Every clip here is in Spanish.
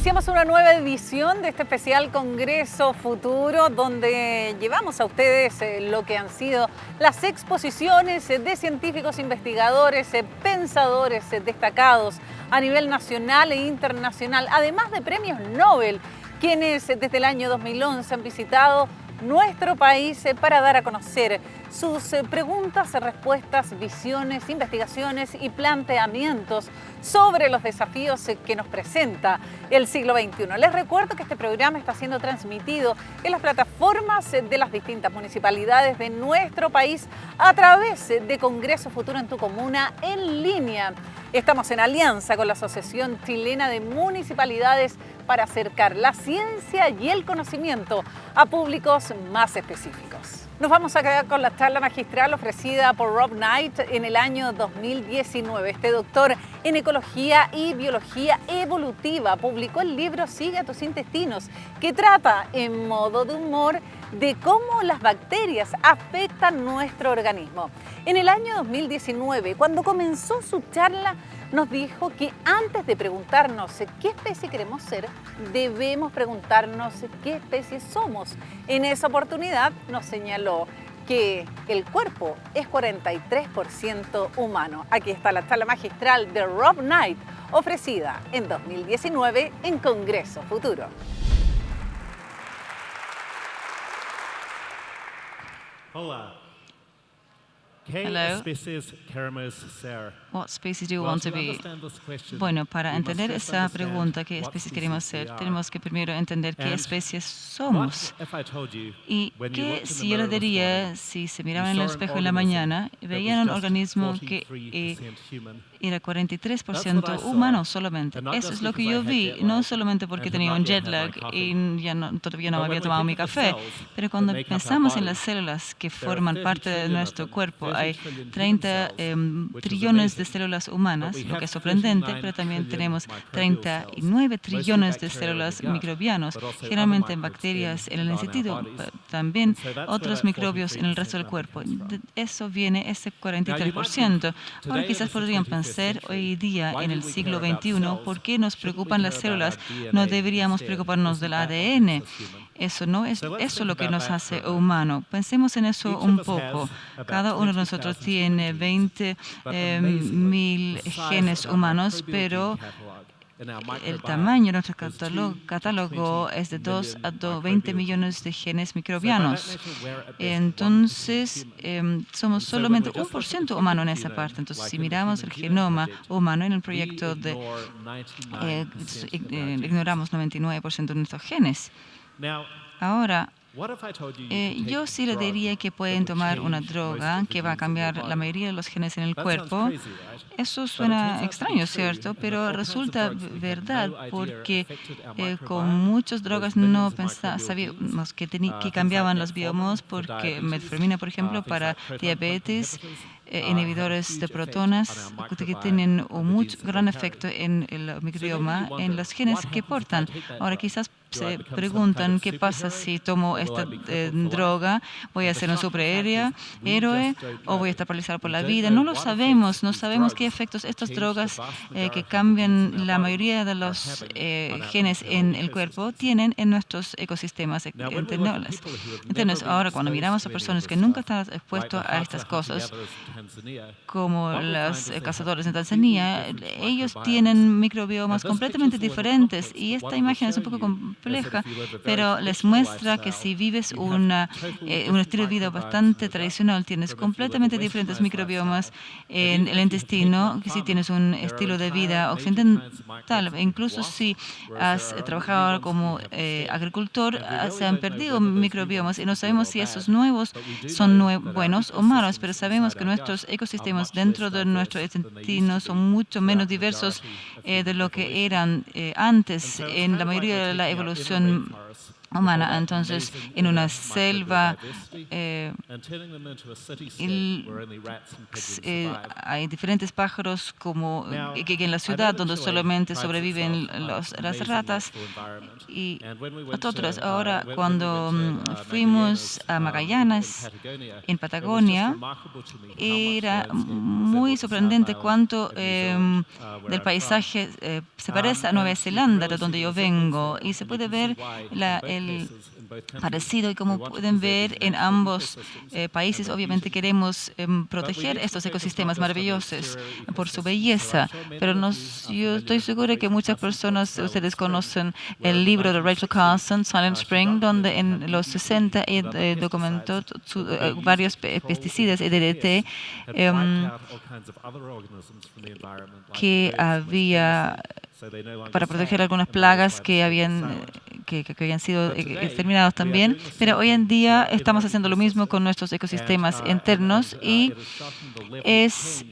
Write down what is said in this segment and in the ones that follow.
Iniciamos una nueva edición de este especial Congreso Futuro, donde llevamos a ustedes lo que han sido las exposiciones de científicos, investigadores, pensadores destacados a nivel nacional e internacional, además de premios Nobel, quienes desde el año 2011 han visitado nuestro país para dar a conocer sus preguntas, respuestas, visiones, investigaciones y planteamientos sobre los desafíos que nos presenta el siglo XXI. Les recuerdo que este programa está siendo transmitido en las plataformas de las distintas municipalidades de nuestro país a través de Congreso Futuro en tu Comuna en línea. Estamos en alianza con la Asociación Chilena de Municipalidades para acercar la ciencia y el conocimiento a públicos más específicos. Nos vamos a quedar con la charla magistral ofrecida por Rob Knight en el año 2019. Este doctor en Ecología y Biología Evolutiva publicó el libro Sigue a tus intestinos, que trata en modo de humor de cómo las bacterias afectan nuestro organismo. En el año 2019, cuando comenzó su charla, nos dijo que antes de preguntarnos qué especie queremos ser, debemos preguntarnos qué especie somos. En esa oportunidad nos señaló que el cuerpo es 43% humano. Aquí está la charla magistral de Rob Knight, ofrecida en 2019 en Congreso Futuro. Hola. Hello. What species do you want to be? Bueno, para entender esa pregunta, ¿qué especies queremos ser? Tenemos que primero entender qué especies somos. Y qué si yo le diría, si se miraban en el espejo en la mañana, veían un organismo que era 43% humano solamente. Eso es lo que yo vi, no solamente porque tenía un jet lag y todavía no había tomado mi café, pero cuando pensamos en las células que forman parte de nuestro cuerpo, hay 30 trillones de células humanas, lo que es sorprendente, pero también tenemos 39 trillones de células microbianos, generalmente bacterias en el intestino, también otros microbios en el resto del cuerpo. De eso viene ese 43%. Ahora quizás podrían pensar, hoy día en el siglo XXI, ¿por qué nos preocupan las células? No deberíamos preocuparnos del ADN. Eso no es eso lo que nos hace humano. Pensemos en eso un poco. Cada uno de nosotros tiene 20.000 genes humanos, pero el tamaño de nuestro catálogo es de 2 a 20 millones de genes microbianos. Entonces, somos solamente 1% humano en esa parte. Entonces, si miramos el genoma humano en el proyecto ignoramos 99% de nuestros genes. Ahora, yo sí le diría que pueden tomar una droga que va a cambiar la mayoría de los genes en el cuerpo. Eso suena extraño, ¿cierto? Pero resulta verdad porque con muchas drogas no sabíamos que cambiaban los biomas, porque metformina, por ejemplo, para diabetes, inhibidores de protonas que tienen un gran efecto en el microbioma, en los genes que portan. Ahora quizás se preguntan qué pasa si tomo esta droga, voy a ser un superhéroe o voy a estar paralizado por la vida. No lo sabemos, no sabemos qué efectos estas drogas que cambian la mayoría de los genes en el cuerpo tienen en nuestros ecosistemas. Entonces, ahora cuando miramos a personas que nunca están expuestas a estas cosas, como los cazadores en Tanzania, ellos tienen microbiomas completamente diferentes y esta imagen es un poco compleja, pero les muestra que si vives un estilo de vida bastante tradicional, tienes completamente diferentes microbiomas en el intestino que si tienes un estilo de vida occidental. Incluso si has trabajado como agricultor, se han perdido microbiomas y no sabemos si esos nuevos son buenos o malos, pero sabemos que nuestros ecosistemas dentro de nuestro intestino son mucho menos diversos de lo que eran antes en la mayoría de la evolución humana. Entonces, en una selva hay diferentes pájaros como que en la ciudad donde solamente sobreviven las ratas y otros. Ahora, cuando fuimos a Magallanes, en Patagonia, era muy sorprendente cuánto del paisaje se parece a Nueva Zelanda, de donde yo vengo, y se puede ver el parecido. Y como pueden ver, en ambos países obviamente queremos proteger estos ecosistemas maravillosos por su belleza, pero yo estoy segura que muchas personas, ustedes conocen el libro de Rachel Carson, Silent Spring, donde en los 60 documentó varios pesticidas y DDT que había para proteger algunas plagas que habían sido exterminados también, pero hoy en día estamos haciendo lo mismo con nuestros ecosistemas internos y es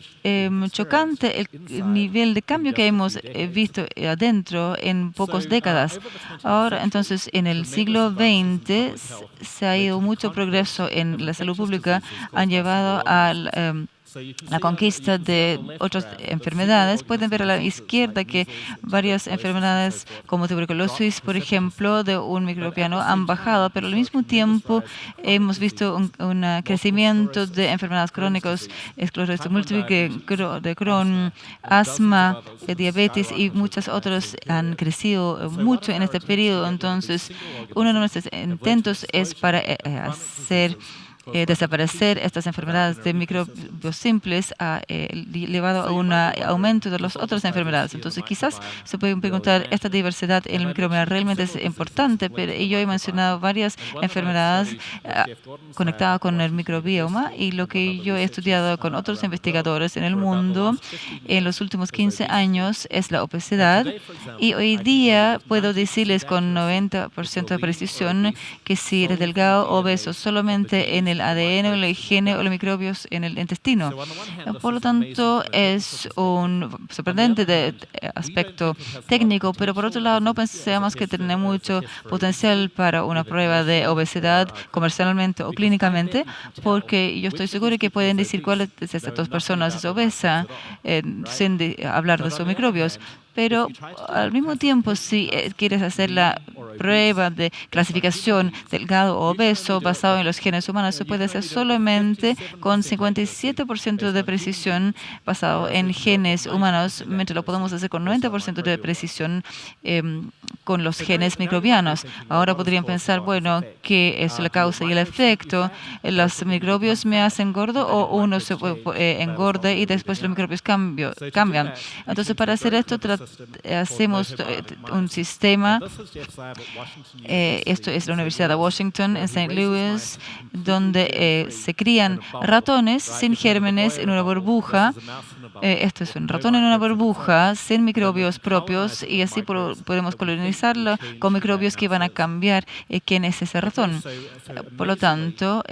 chocante el nivel de cambio que hemos visto adentro en pocas décadas. Ahora, entonces, en el siglo XX se ha ido mucho progreso en la salud pública, han llevado a la conquista de otras enfermedades. Pueden ver a la izquierda que varias enfermedades como tuberculosis, por ejemplo, de un microbiano han bajado, pero al mismo tiempo hemos visto un crecimiento de enfermedades crónicas, esclerosis múltiple de Crohn, asma, diabetes y muchas otras han crecido mucho en este periodo. Entonces, uno de nuestros intentos es para desaparecer estas enfermedades de microbios simples ha llevado a un aumento de las otras enfermedades. Entonces, quizás se pueden preguntar, ¿esta diversidad en el microbioma realmente es importante? Pero yo he mencionado varias enfermedades conectadas con el microbioma y lo que yo he estudiado con otros investigadores en el mundo en los últimos 15 años es la obesidad. Y hoy día puedo decirles con 90% de precisión que si eres delgado o obeso solamente en el ADN o el gen o los microbios en el intestino. Por lo tanto, es un sorprendente aspecto técnico, pero por otro lado, no pensamos que tiene mucho potencial para una prueba de obesidad comercialmente o clínicamente, porque yo estoy seguro que pueden decir cuál de estas dos personas es obesa sin hablar de sus microbios. Pero al mismo tiempo, si quieres hacer la prueba de clasificación delgado o obeso basado en los genes humanos, se puede hacer solamente con 57% de precisión basado en genes humanos, mientras lo podemos hacer con 90% de precisión con los genes microbianos. Ahora podrían pensar, bueno, ¿qué es la causa y el efecto? ¿Los microbios me hacen gordo o uno se engorda y después los microbios cambian? Entonces, para hacer esto, hacemos un sistema. Esto es la Universidad de Washington en St. Louis, donde se crían ratones sin gérmenes en una burbuja. Esto es un ratón en una burbuja sin microbios propios y así podemos colonizarlo con microbios que van a cambiar quién es ese ratón. Por lo tanto,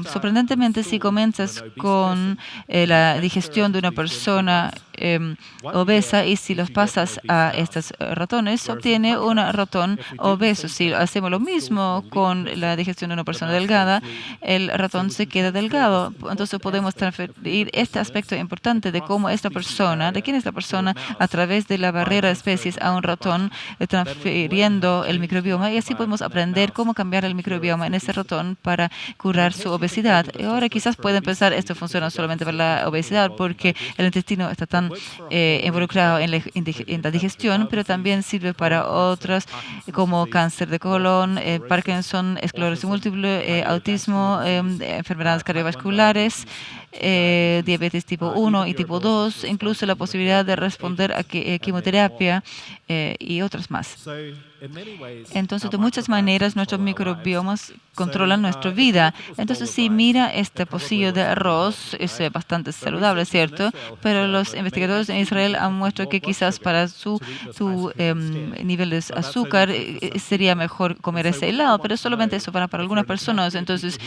sorprendentemente, si comienzas con la digestión de una persona obesa y si los pasas a estos ratones, se obtiene un ratón obeso. Si hacemos lo mismo con la digestión de una persona delgada, el ratón se queda delgado. Entonces podemos transferir este aspecto importante de cómo esta persona, de quién es la persona, a través de la barrera de especies a un ratón, transfiriendo el microbioma, y así podemos aprender cómo cambiar el microbioma en ese ratón para curar su obesidad. Y ahora quizás pueden pensar, esto funciona solamente para la obesidad porque el intestino está tan involucrado en la digestión, pero también sirve para otras como cáncer de colon, Parkinson, esclerosis múltiple, autismo, enfermedades cardiovasculares, diabetes tipo 1 y tipo 2, incluso la posibilidad de responder a quimioterapia y otras más. Entonces, de muchas maneras, nuestros microbiomas controlan nuestra vida. Entonces, si mira este pocillo de arroz, es bastante saludable, ¿cierto? Pero los investigadores en Israel han mostrado que quizás para su nivel de azúcar sería mejor comer ese helado, pero solamente eso para algunas personas. Entonces,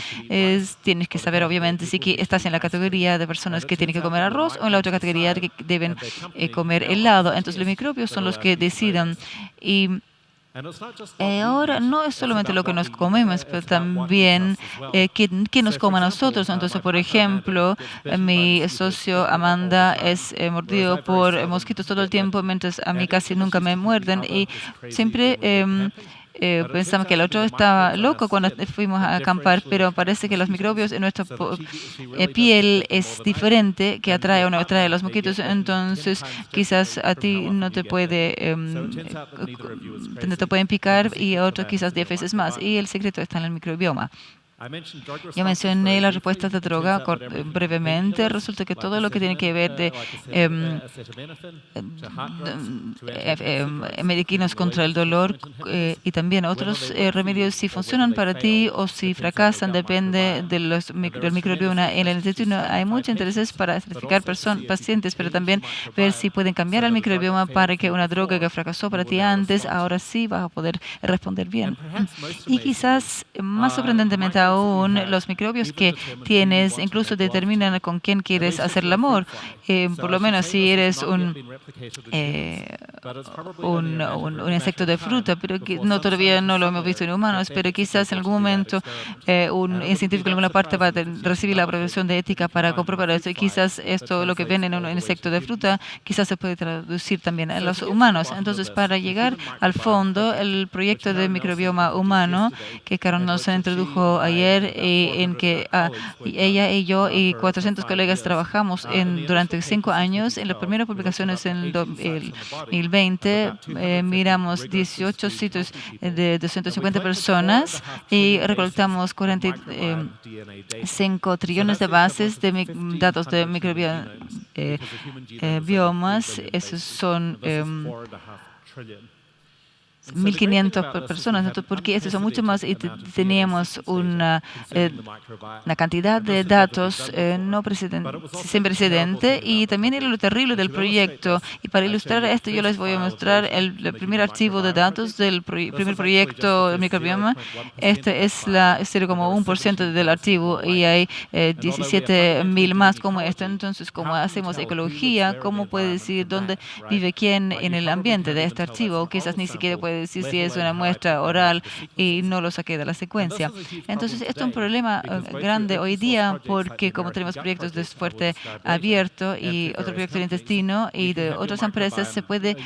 tienes que saber, obviamente, si estás en la categoría de personas que tienen que comer arroz o en la otra categoría de que deben comer helado. Entonces, los microbios son los que decidan. Y Ahora no es solamente lo que nos comemos, pero también qué nos come a nosotros. Entonces, por ejemplo, mi socio Amanda es mordido por mosquitos todo el tiempo, mientras a mí casi nunca me muerden. Y siempre pensamos que el otro estaba loco cuando fuimos a acampar, pero parece que los microbios en nuestra piel es diferente, que atrae o no atrae a los mosquitos. Entonces, quizás a ti no te pueden picar y a otros quizás 10 veces más. Y el secreto está en el microbioma. Yo mencioné las respuestas de droga brevemente. Resulta que todo lo que tiene que ver de mediquinos contra el dolor y también otros remedios, si funcionan para ti o si fracasan, depende del microbioma en el intestino. Hay muchos intereses para certificar pacientes, pero también ver si pueden cambiar el microbioma para que una droga que fracasó para ti antes, ahora sí vas a poder responder bien. Y quizás más sorprendentemente aún, los microbios que tienes incluso determinan con quién quieres hacer el amor. Por lo menos si eres un insecto de fruta, pero que todavía no lo hemos visto en humanos, pero quizás en algún momento un científico en alguna parte va a recibir la aprobación de ética para comprobar esto. Y quizás esto, lo que ven en un insecto de fruta, quizás se puede traducir también a los humanos. Entonces, para llegar al fondo, el proyecto de microbioma humano que Karen nos introdujo ayer, en que ella y yo y 400 colegas trabajamos durante 5 años. En las primeras publicaciones en el 2020 miramos 18 sitios de 250 personas y recolectamos 45 trillones de bases de datos de microbiomas. Esos son 1.500 personas, porque estos son mucho más y teníamos una cantidad de datos sin precedente, y también era lo terrible del proyecto. Y para ilustrar esto yo les voy a mostrar el primer archivo de datos del primer proyecto del microbioma. Este es la 0,1% del archivo y hay 17.000 más como esto. Entonces, como hacemos ecología, ¿cómo puede decir dónde vive quién en el ambiente de este archivo? Quizás ni siquiera puede decir si es una muestra oral y no lo saqué de la secuencia. Entonces, esto es un problema grande hoy día porque como tenemos proyectos de fuerte abierto y otro proyecto del intestino y de otras empresas, se puede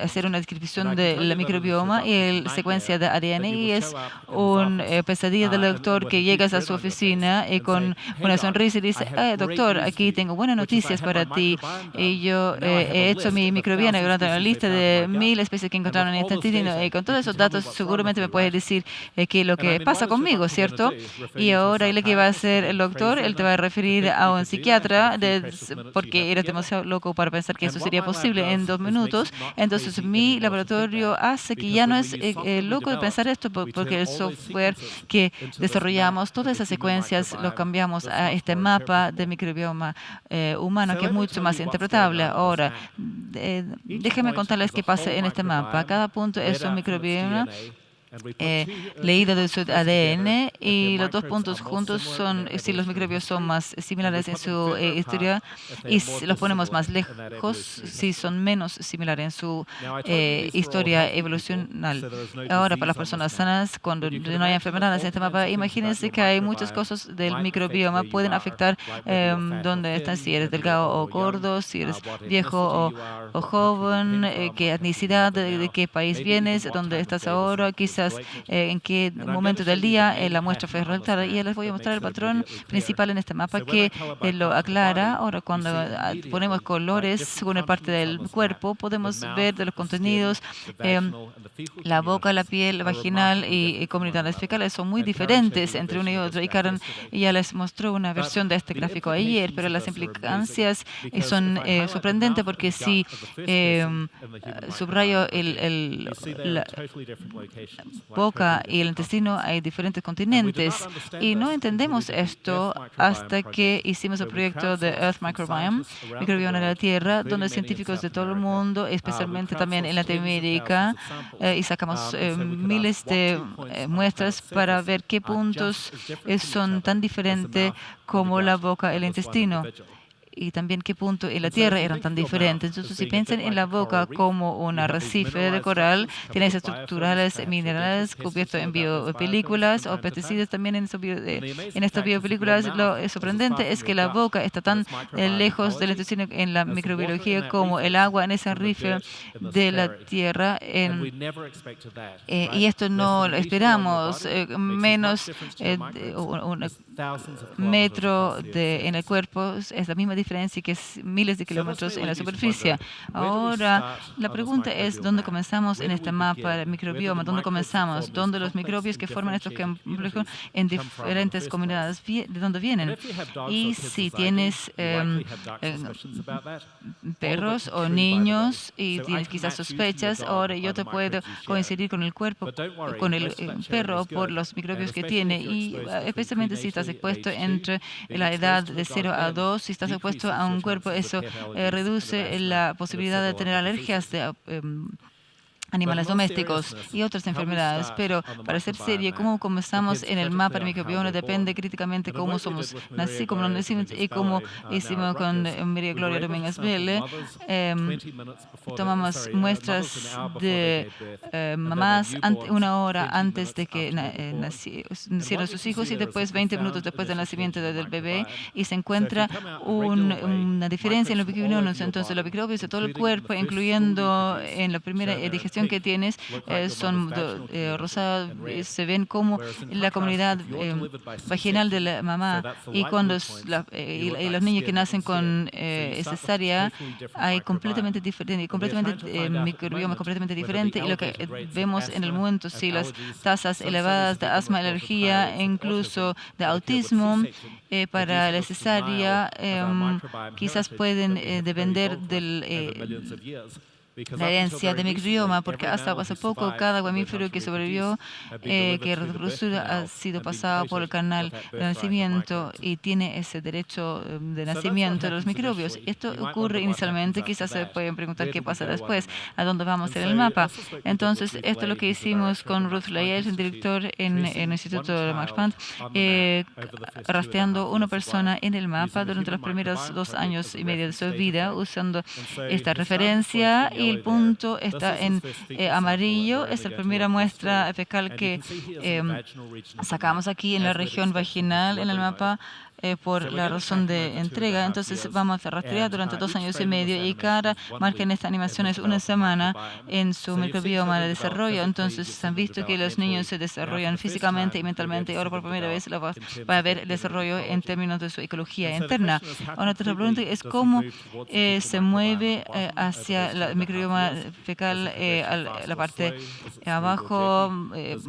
hacer una descripción del microbioma y la secuencia de ADN, y es una pesadilla del doctor que llegas a su oficina y con una sonrisa y dice: doctor, aquí tengo buenas noticias para ti. Y yo he hecho mi microbioma durante una lista de 1.000 especies que encontraron en el intestino, y con todos esos datos seguramente me puede decir qué es lo que pasa conmigo, ¿cierto? Y ahora lo que va a hacer el doctor, él te va a referir a un psiquiatra porque eres demasiado loco para pensar que eso sería posible en 2 minutos. Entonces, mi laboratorio hace que ya no es loco de pensar esto, porque el software que desarrollamos, todas esas secuencias, lo cambiamos a este mapa de microbioma humano, que es mucho más interpretable. Ahora, déjenme contarles qué pasa en este mapa. Cada punto es un microbioma leído de su ADN, y los 2 puntos juntos son si los microbios son más similares en su historia, y si los ponemos más lejos si son menos similares en su historia evolucional. Ahora, para las personas sanas, cuando no hay enfermedades en este mapa, imagínense que hay muchas cosas del microbioma pueden afectar dónde están, si eres delgado o gordo, si eres viejo o joven, qué etnicidad, de qué país vienes, dónde estás ahora, quizás en qué momento del día la muestra fue recolectada. Y les voy a mostrar el patrón principal en este mapa que lo aclara. Ahora, cuando ponemos colores según la parte del cuerpo, podemos ver de los contenidos. La boca, la piel vaginal y comunidades fecales son muy diferentes entre uno y otro. Y Karen ya les mostró una versión de este gráfico ayer, pero las implicancias son sorprendentes, porque si subrayo la boca y el intestino, hay diferentes continentes, y no entendemos esto hasta que hicimos el proyecto de Earth Microbiome, microbioma de la Tierra, donde científicos de todo el mundo, especialmente también en Latinoamérica, y sacamos miles de muestras para ver qué puntos son tan diferentes como la boca y el intestino. y también qué punto en la Tierra eran tan diferentes. Entonces, si piensan en la boca como un arrecife de coral, tienes estructurales minerales cubiertos en biopelículas o pesticidas también en estas biopelículas. Lo sorprendente es que la boca está tan lejos del intestino en la microbiología como el agua en ese arrecife de la Tierra. Y esto no lo esperamos, menos un metro en el cuerpo es la misma diferencia que es miles de kilómetros en la superficie. Ahora, la pregunta es, ¿dónde comenzamos en este mapa del microbioma? ¿Dónde comenzamos? ¿Dónde los microbios que forman estos complejos en diferentes comunidades, de dónde vienen? Y si tienes perros o niños y tienes quizás sospechas, ahora yo te puedo coincidir con el cuerpo, con el perro por los microbios que tiene, y especialmente si estás expuesto entre la edad de 0 a 2, si estás expuesto a un cuerpo, eso reduce la posibilidad de tener alergias de animales domésticos y otras enfermedades. Pero para ser serio, cómo comenzamos en el mapa del microbioma depende críticamente cómo somos nacidos, cómo nos nacimos, y como hicimos con María Gloria Domínguez Vélez. Tomamos muestras de mamás una hora antes de que nacieron sus hijos y después 20 minutos después del nacimiento del bebé, y se encuentra una diferencia en los microbios. Entonces los microbios de todo el cuerpo, incluyendo en la primera digestión que tienes, son rosados, se ven como la comunidad vaginal de la mamá, y cuando y los niños que nacen con cesárea hay completamente diferente, microbioma completamente diferente, y lo que vemos en el momento, si las tasas elevadas de asma, alergia e incluso de autismo para la cesárea quizás pueden depender la herencia de microbioma, porque hasta hace poco cada mamífero que sobrevivió, que reprodujo, ha sido pasado por el canal de nacimiento y tiene ese derecho de nacimiento de los microbios. Esto ocurre inicialmente, quizás se pueden preguntar qué pasa después, a dónde vamos en el mapa. Entonces, esto es lo que hicimos con Ruth Layel, el director en el Instituto de Max Planck, rastreando una persona en el mapa durante los primeros 2 años y medio de su vida, usando esta referencia. Y el punto está en amarillo, es la primera muestra fecal que sacamos aquí en la región vaginal en el mapa por la razón de entrega. Entonces vamos a rastrear durante 2 años y medio, y cada marca en esta animación es una semana en su microbioma de desarrollo. Entonces han visto que los niños se desarrollan físicamente y mentalmente. Ahora por primera vez va a ver el desarrollo en términos de su ecología interna. Ahora otra pregunta es cómo se mueve hacia el microbioma fecal a la parte de abajo.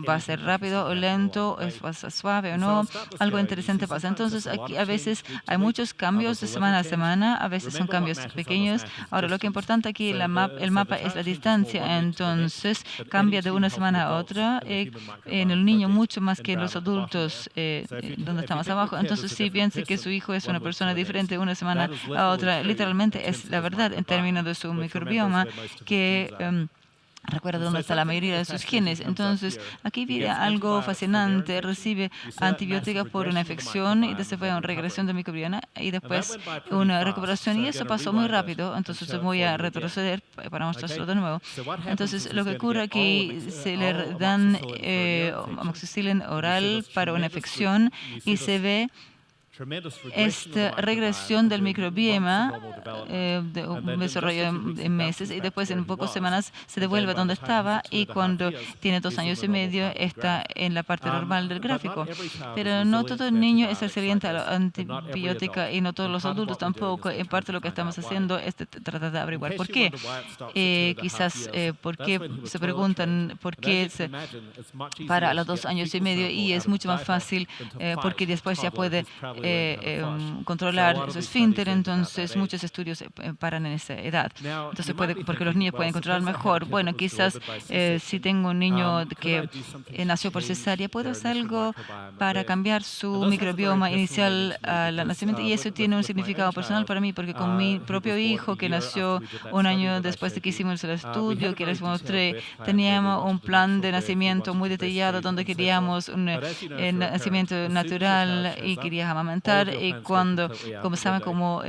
¿Va a ser rápido o lento? ¿Va a ser suave o no? Algo interesante pasa. Entonces aquí a veces hay muchos cambios de semana a semana, a veces son cambios pequeños. Ahora, lo que es importante aquí el mapa es la distancia. Entonces cambia de una semana a otra en el niño mucho más que en los adultos, donde está más abajo. Entonces, si piensa que su hijo es una persona diferente de una semana a otra, literalmente es la verdad en términos de su microbioma, que recuerda dónde está la mayoría de sus genes. Entonces, aquí viene algo fascinante. Recibe antibióticos por una infección y después una regresión de microbioma y después una recuperación. Y eso pasó muy rápido. Entonces, voy a retroceder para mostrarlo de nuevo. Entonces, lo que ocurre aquí, se le dan amoxicilina oral para una infección y se ve esta regresión del microbioma de un desarrollo en meses, y después en pocas semanas se devuelve donde estaba, y cuando tiene 2 años y medio está en la parte normal del gráfico. Pero no todo el niño es resiliente a la antibiótica, y no todos los adultos tampoco. En parte lo que estamos haciendo es tratar de averiguar por qué. Quizás por qué se preguntan por qué para a los 2 años y medio, y es mucho más fácil porque después ya puede controlar su esfínter. Entonces muchos estudios paran en esa edad. Entonces porque los niños pueden controlar mejor. Bueno, quizás si tengo un niño que nació por cesárea, puedo hacer algo para cambiar su microbioma inicial al nacimiento, y eso tiene un significado personal para mí, porque con mi propio hijo que nació 1 año después de que hicimos el estudio que les mostré, teníamos un plan de nacimiento muy detallado donde queríamos un nacimiento natural y quería amamantar amamentar y como saben, como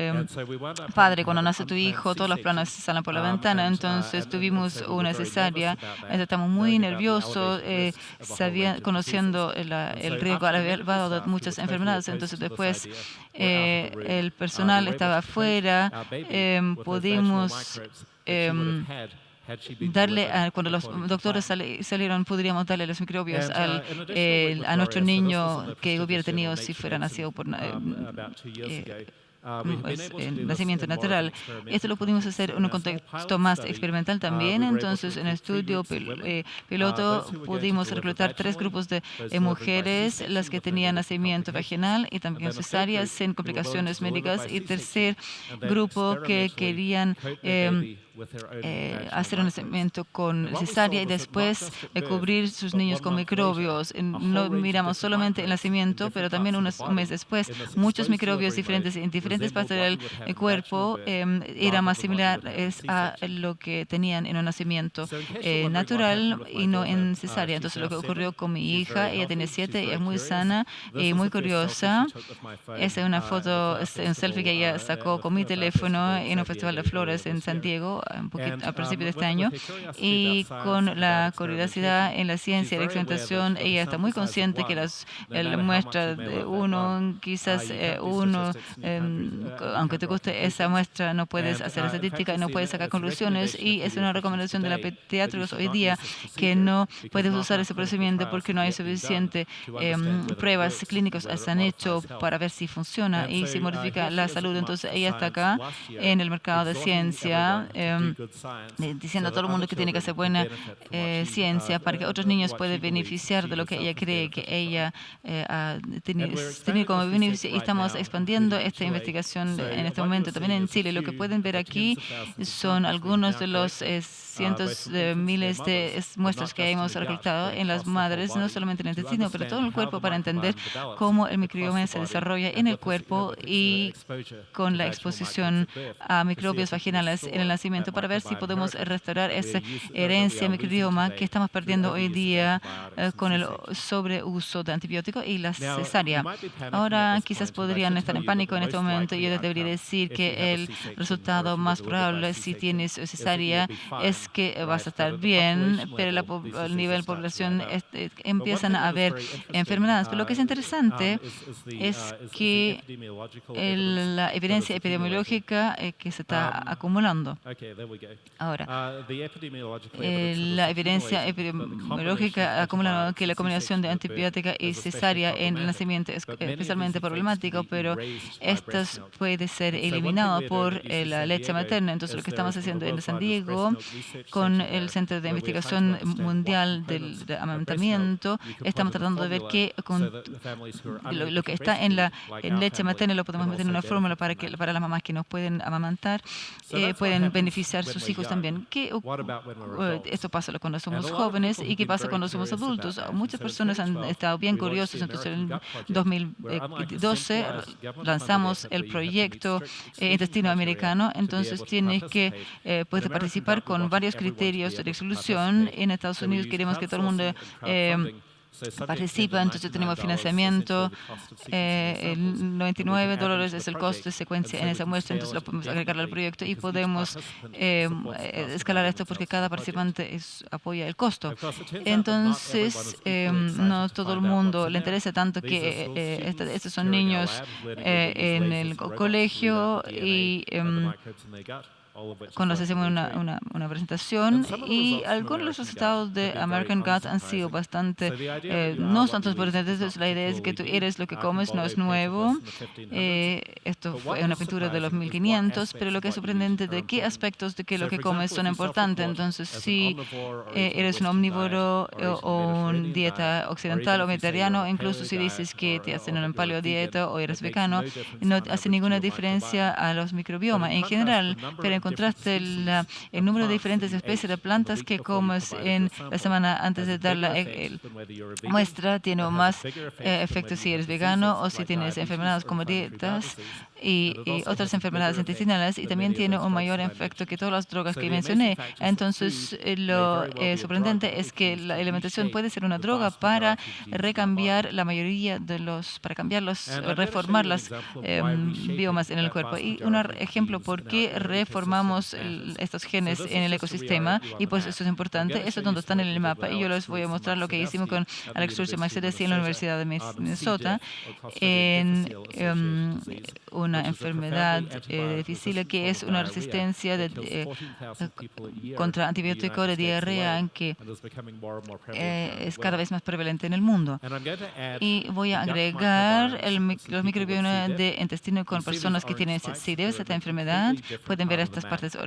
padre, cuando nace tu hijo, todos los planes salen por la ventana. Entonces tuvimos una cesárea. Estamos muy nerviosos, conociendo el riesgo elevado de muchas enfermedades. Entonces después el personal estaba afuera, pudimos cuando los doctores salieron, podríamos darle los microbios a nuestro niño que hubiera tenido si fuera nacido por nacimiento natural. Esto lo pudimos hacer en un contexto más experimental también. Entonces, en el estudio piloto pudimos reclutar 3 grupos de mujeres, las que tenían nacimiento vaginal y también cesárea sin complicaciones médicas, y tercer grupo que querían hacer un nacimiento con cesárea y después cubrir sus niños con microbios. No miramos solamente el nacimiento, pero también un mes después, muchos microbios diferentes en diferentes partes del cuerpo eran más similares a lo que tenían en un nacimiento natural y no en cesárea. Entonces, lo que ocurrió con mi hija, ella tiene 7, es muy sana y muy curiosa. Esa es una foto, un selfie que ella sacó con mi teléfono en un festival de flores en San Diego al principio de este año, y con la curiosidad en la ciencia y la experimentación, ella está muy consciente que la muestra de uno, quizás aunque te guste esa muestra, no puedes hacer estadística y no puedes sacar conclusiones, y es una recomendación de la pediatría hoy día que no puedes usar ese procedimiento porque no hay suficiente pruebas clínicas se han hecho para ver si funciona y si modifica la salud. Entonces ella está acá en el mercado de ciencia diciendo a todo el mundo que tiene que hacer buena ciencia para que otros niños puedan beneficiar de lo que ella cree que ella tiene como beneficio, y estamos expandiendo esta investigación en este momento también en Chile. Lo que pueden ver aquí son algunos de los cientos de miles de muestras que hemos recolectado en las madres, no solamente en el intestino, pero todo el cuerpo, para entender cómo el microbioma se desarrolla en el cuerpo y con la exposición a microbios vaginales en el nacimiento, para ver si podemos restaurar esa herencia microbioma que estamos perdiendo hoy día con el sobreuso de antibióticos y la cesárea. Ahora quizás podrían estar en pánico en este momento. Yo debería decir que el resultado más probable si tienes cesárea es que vas a estar bien, pero el nivel de población empiezan a haber enfermedades. Pero lo que es interesante es que la evidencia epidemiológica que se está acumulando. Ahora, la evidencia epidemiológica acumula que la combinación de antibiótica y cesárea en el nacimiento es especialmente problemático, pero esto puede ser eliminado por la leche materna. Entonces, lo que estamos haciendo en San Diego con el Centro de Investigación Mundial del Amamantamiento, estamos tratando de ver que con lo que está en leche materna lo podemos meter en una fórmula para las mamás que no pueden amamantar, pueden beneficiar sus hijos también. Esto pasa cuando somos jóvenes y qué pasa cuando somos adultos. Muchas personas han estado bien curiosas. Entonces, en 2012 lanzamos el proyecto intestino americano. Entonces, tienes que puedes participar con varios criterios de exclusión. En Estados Unidos queremos que todo el mundo participa, entonces tenemos financiamiento, $99 es el costo de secuencia en esa muestra, entonces lo podemos agregar al proyecto y podemos escalar esto porque cada participante apoya el costo. Entonces, no todo el mundo le interesa tanto que estos son niños en el colegio y cuando hacemos una presentación, y algunos de los resultados de American Gut han sido bastante, no son tan sorprendentes. La idea es que tú eres lo que comes, no es nuevo. Esto fue una pintura de los 1500, pero lo que es sorprendente de qué aspectos de que lo que comes son importantes. Entonces, si eres un omnívoro o una dieta occidental o vegetariano, incluso si dices que te hacen una paleodieta o eres vegano, no hace ninguna diferencia a los microbiomas en general, pero en contraste el número de diferentes especies de plantas que comes en la semana antes de dar la muestra tiene más efectos si eres vegano o si tienes enfermedades como dietas. y otras enfermedades intestinales, y también tiene un mayor efecto que todas las drogas que mencioné. Entonces, lo sorprendente es que la alimentación puede ser una droga para recambiar la mayoría de para reformar las biomas en el cuerpo. Y un ejemplo por qué reformamos estos genes en el ecosistema, y pues eso es importante, eso es donde están en el mapa, y yo les voy a mostrar lo que hicimos con Alex Turcio Mercedes en la Universidad de Minnesota en una enfermedad difícil que es una resistencia contra antibióticos de diarrea que es cada vez más prevalente en el mundo. Y voy a agregar los microbiomas de intestino con personas que tienen esta enfermedad. Pueden ver estas partes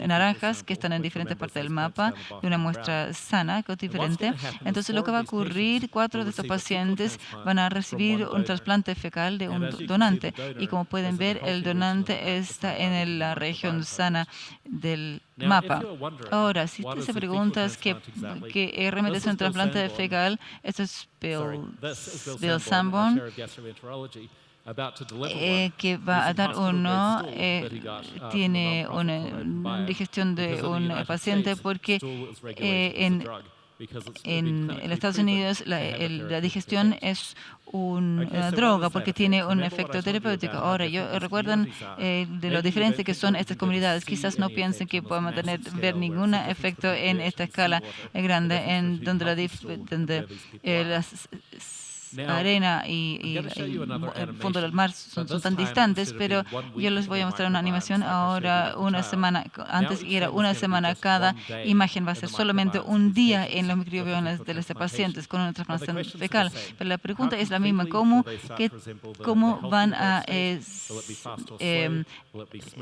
naranjas que están en diferentes partes del mapa de una muestra sana, que es diferente. Entonces, lo que va a ocurrir, 4 de estos pacientes van a recibir un trasplante fecal de un donante. Y como pueden ver, el donante está en la región sana del mapa. Ahora, si usted se pregunta qué realmente es un trasplante fecal, esto es Bill Sanborn, que va a dar uno, tiene una digestión de un paciente porque en Estados Unidos la digestión es una droga porque tiene un efecto terapéutico. Ahora, recuerdan de lo diferente que son estas comunidades. Quizás no piensen que podemos ver ningún efecto en esta escala grande, en donde las arena y el fondo del mar son tan distantes, pero yo les voy a mostrar una animación ahora, una semana, antes era una semana cada imagen, va a ser solamente un día en los microbiomas de los pacientes con una transplantación fecal. Pero la pregunta es la misma, ¿cómo van a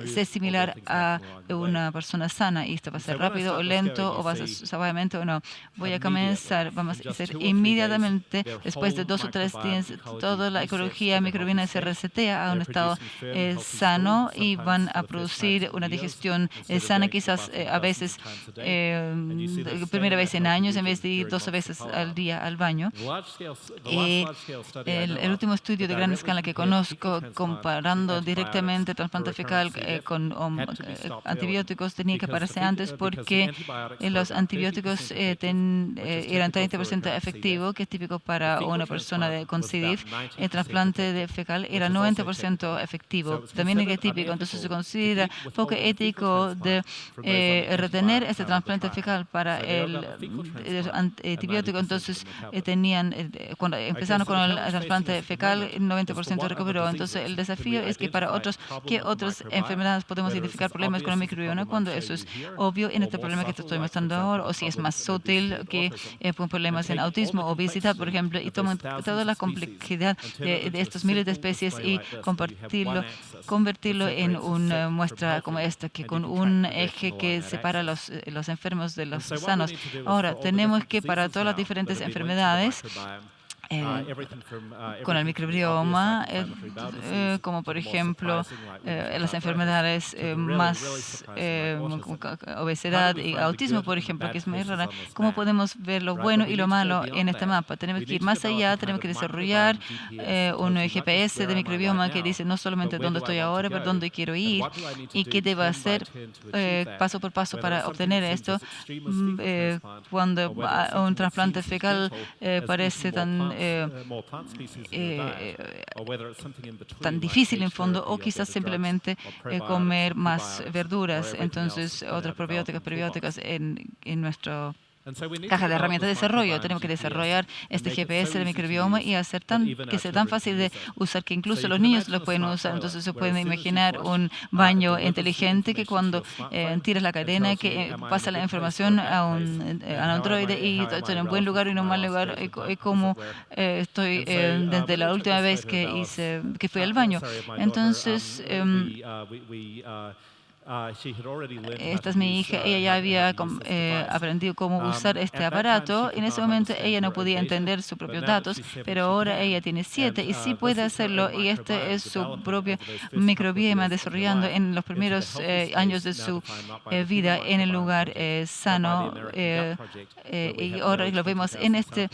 ser similar a una persona sana? ¿Y esto va a ser rápido o lento, o va a ser suavemente o no? Voy a comenzar, vamos a hacer inmediatamente, después de 2 o 3 días, toda la ecología microbiana se resetea a un estado sano y van a producir una digestión sana, quizás a veces primera vez en años en vez de ir 12 veces al día al baño. El último estudio de gran escala que conozco, comparando directamente trasplante fecal con antibióticos, tenía que pararse antes porque los antibióticos eran 30% efectivo, que es típico para una persona con C. diff. El trasplante de fecal era 90% efectivo, también es típico. Entonces se considera poco ético de retener este trasplante fecal para el antibiótico. Entonces cuando empezaron con el trasplante fecal, el 90% recuperó. Entonces el desafío es que para ¿qué otras enfermedades podemos identificar problemas con el microbioma cuando eso es obvio en este problema que te estoy mostrando ahora, o si es más sutil que problemas en autismo, obesidad, por ejemplo, y toda la complejidad de estos miles de especies y convertirlo en una muestra como esta, que con un eje que separa los enfermos de los sanos. Ahora, tenemos que para todas las diferentes enfermedades, con el microbioma, como por ejemplo las enfermedades más obesidad y autismo, por ejemplo, que es muy rara. ¿Cómo podemos ver lo bueno y lo malo en este mapa? Tenemos que ir más allá, tenemos que desarrollar un GPS de microbioma que dice no solamente dónde estoy ahora, pero dónde quiero ir y qué debo hacer paso por paso para obtener esto. Cuando un trasplante fecal parece tan difícil en fondo, o quizás simplemente comer más verduras. Entonces, otras prebióticas en nuestro caja de herramientas de desarrollo. Tenemos que desarrollar este GPS de microbioma y hacer que sea tan fácil de usar que incluso los niños lo pueden usar. Entonces se pueden imaginar un baño inteligente que cuando tiras la cadena que pasa la información a un androide y estoy en un buen lugar y en un mal lugar, y como estoy desde la última vez que fui al baño. Entonces Esta es mi hija, ella ya había aprendido cómo usar este aparato. En ese momento ella no podía entender sus propios datos, pero ahora ella tiene 7 y sí puede hacerlo. Y este es su propio microbioma desarrollando en los primeros años de su vida en el lugar sano. Y ahora lo vemos en este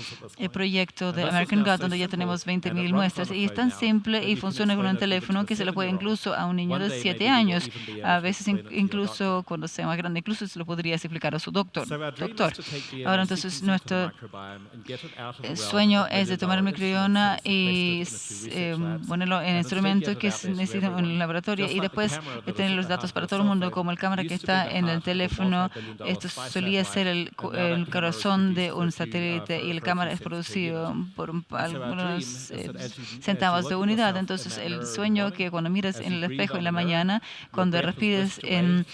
proyecto de American Gut, donde ya tenemos 20.000 muestras. Y es tan simple y funciona con un teléfono que se lo puede incluso a un niño de 7 años. A veces incluso cuando sea más grande, incluso se lo podrías explicar a su doctor. Ahora entonces nuestro sueño es de tomar el microbioma y ponerlo en instrumentos que se necesitan en el laboratorio y después tener los datos para todo el mundo, como el cámara que está en el teléfono. Esto solía ser el corazón de un satélite y el cámara es producido por algunos centavos de unidad. Entonces el sueño que cuando miras en el espejo en la mañana, cuando respiras en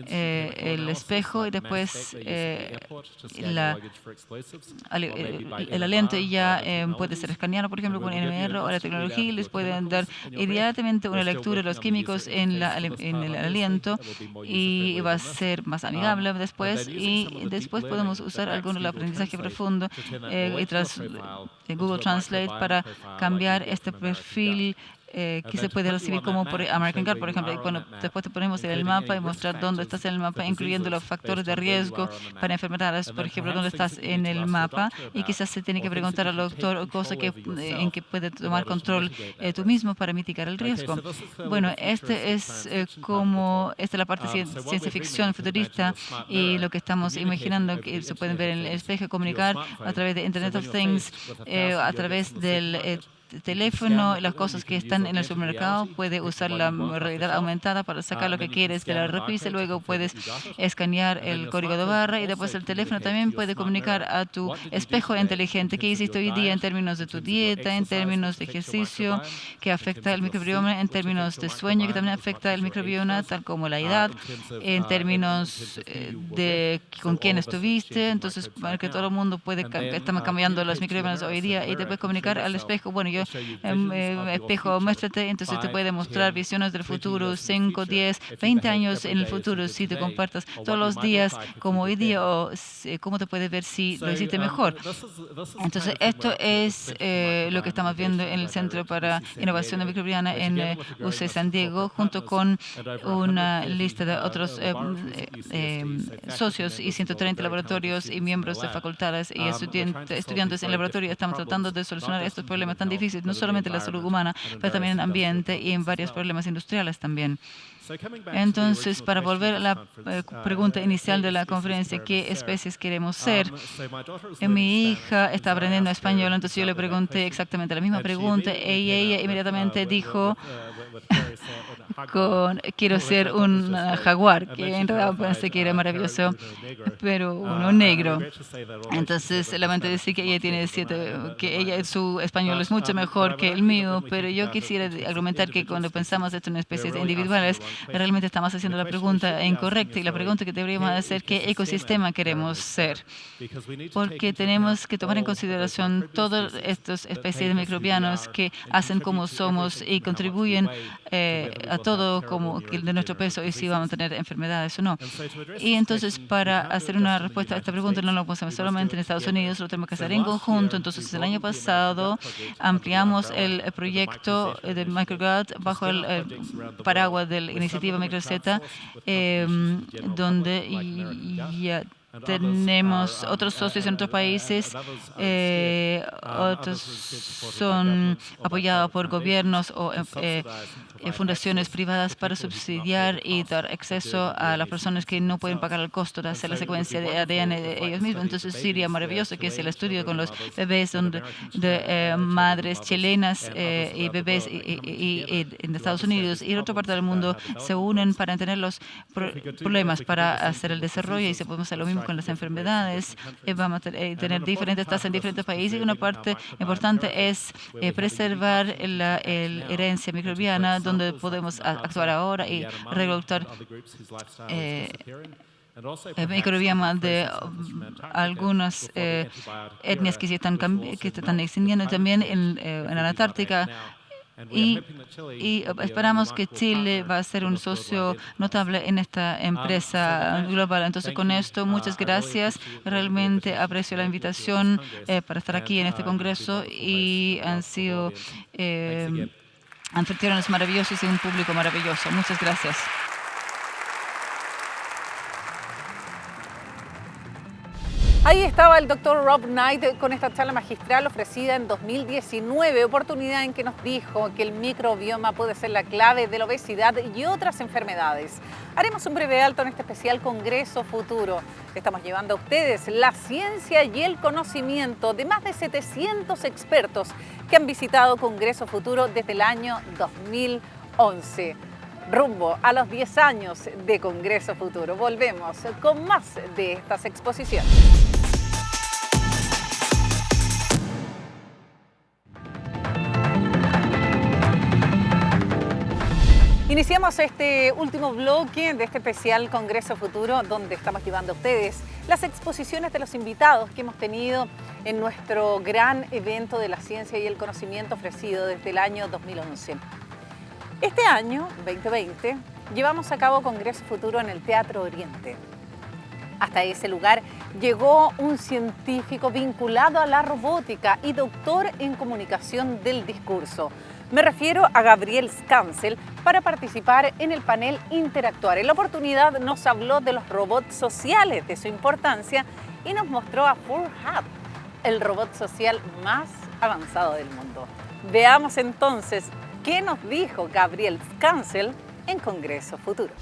el espejo y después el aliento ya puede ser escaneado, por ejemplo, con NMR o la tecnología, les pueden dar inmediatamente una lectura de los químicos en el aliento y va a ser más amigable después. Y después podemos usar algunos del aprendizaje profundo y tras Google Translate para cambiar este perfil que se puede recibir como por American Gut, por ejemplo, y cuando después te ponemos en el mapa y mostrar dónde estás en el mapa, incluyendo los factores de riesgo para enfermedades, por ejemplo, dónde estás en el mapa, y quizás se tiene que preguntar al doctor cosas en que puede tomar control tú mismo para mitigar el riesgo. Bueno, esta es la parte ciencia ficción futurista y lo que estamos imaginando que se pueden ver en el espejo, comunicar a través de Internet of Things, a través del teléfono, las cosas que están en el supermercado, puede usar la realidad aumentada para sacar lo que quieres de la repisa, luego puedes escanear el código de barra y después el teléfono también puede comunicar a tu espejo inteligente qué hiciste hoy día en términos de tu dieta, en términos de ejercicio que afecta el microbioma, en términos de sueño que también afecta el microbioma, tal como la edad, en términos de con quién estuviste. Entonces, para que todo el mundo estamos cambiando los microbiomas hoy día y te puedes comunicar al espejo. Bueno, espejo, muéstrate, entonces te puede mostrar visiones del futuro, 5, 10, 20 años en el futuro, si te compartas todos los días como hoy día o cómo te puede ver si lo hiciste mejor. Entonces, esto es lo que estamos viendo en el Centro para Innovación Microbiana en UC San Diego, junto con una lista de otros socios y 130 laboratorios y miembros de facultades y estudiantes en laboratorio. Estamos tratando de solucionar estos problemas tan difíciles, no solamente en la salud humana, pero también en el ambiente y en varios problemas industriales también. Entonces, para volver a la pregunta inicial de la conferencia, ¿qué especies queremos ser? Mi hija está aprendiendo español, entonces yo le pregunté exactamente la misma pregunta y ella inmediatamente dijo, quiero ser un jaguar, que en realidad pensé que era maravilloso, pero uno negro. Entonces, lamento decir que ella tiene 7, que su español es mucho mejor que el mío, pero yo quisiera argumentar que cuando pensamos esto en especies individuales, realmente estamos haciendo la pregunta incorrecta y la pregunta que deberíamos hacer, ¿qué ecosistema queremos ser? Porque tenemos que tomar en consideración todas estas especies de microbianos que hacen como somos y contribuyen a todo como de nuestro peso y si vamos a tener enfermedades o no. Y entonces, para hacer una respuesta a esta pregunta, no lo podemos hacer solamente en Estados Unidos, lo tenemos que hacer en conjunto. Entonces, el año pasado ampliamos el proyecto de MicroGut bajo el paraguas de la iniciativa MicroZ, donde ya tenemos otros socios en otros países, otros son apoyados por gobiernos o fundaciones privadas para subsidiar y dar acceso a las personas que no pueden pagar el costo de hacer la secuencia de ADN de ellos mismos. Entonces sería maravilloso que es el estudio con los bebés de madres chilenas y bebés en Estados Unidos y en otra parte del mundo se unen para tener los problemas para hacer el desarrollo y se podemos hacer lo mismo con las enfermedades. Vamos a tener diferentes tasas en diferentes países y una parte importante es preservar la herencia microbiana donde podemos actuar ahora y regular el microbioma de algunas etnias que se están extinguiendo también en la Antártica. y esperamos que Chile va a ser un socio notable en esta empresa global. Entonces, con esto, muchas gracias. Realmente aprecio la invitación para estar aquí en este congreso y han sido anfitriones maravillosos y un público maravilloso. Muchas gracias. Ahí estaba el Dr. Rob Knight con esta charla magistral ofrecida en 2019, oportunidad en que nos dijo que el microbioma puede ser la clave de la obesidad y otras enfermedades. Haremos un breve alto en este especial Congreso Futuro. Estamos llevando a ustedes la ciencia y el conocimiento de más de 700 expertos que han visitado Congreso Futuro desde el año 2011. Rumbo a los 10 años de Congreso Futuro. Volvemos con más de estas exposiciones. Iniciamos este último bloque de este especial Congreso Futuro, donde estamos llevando a ustedes las exposiciones de los invitados que hemos tenido en nuestro gran evento de la ciencia y el conocimiento ofrecido desde el año 2011. Este año, 2020, llevamos a cabo Congreso Futuro en el Teatro Oriente. Hasta ese lugar llegó un científico vinculado a la robótica y doctor en comunicación del discurso. Me refiero a Gabriel Skansel para participar en el panel Interactuar. En la oportunidad nos habló de los robots sociales, de su importancia y nos mostró a FurHub, el robot social más avanzado del mundo. Veamos entonces qué nos dijo Gabriel Skansel en Congreso Futuro.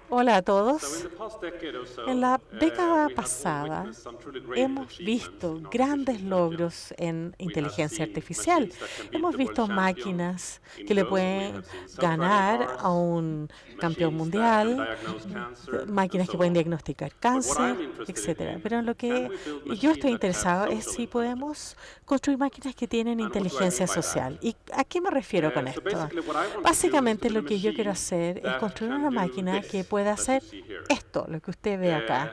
Hola a todos. En la década pasada hemos visto grandes logros en inteligencia artificial. Hemos visto máquinas que le pueden ganar a un campeón mundial, máquinas que pueden diagnosticar cáncer, etc. Pero en lo que yo estoy interesado es si podemos construir máquinas que tienen inteligencia social. ¿Y a qué me refiero con esto? Básicamente lo que yo quiero hacer es construir una máquina que pueda hacer esto, lo que usted ve acá,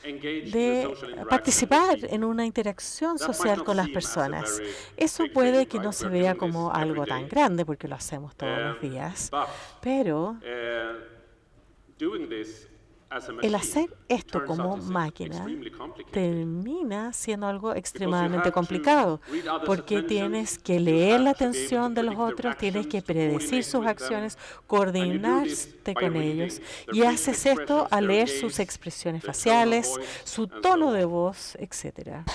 de participar en una interacción social con las personas. Eso puede que no se vea como algo tan grande porque lo hacemos todos los días, pero el hacer esto como máquina termina siendo algo extremadamente complicado, porque tienes que leer la atención de los otros, tienes que predecir sus acciones, coordinarte con ellos, y haces esto al leer sus expresiones faciales, su tono de voz, etc.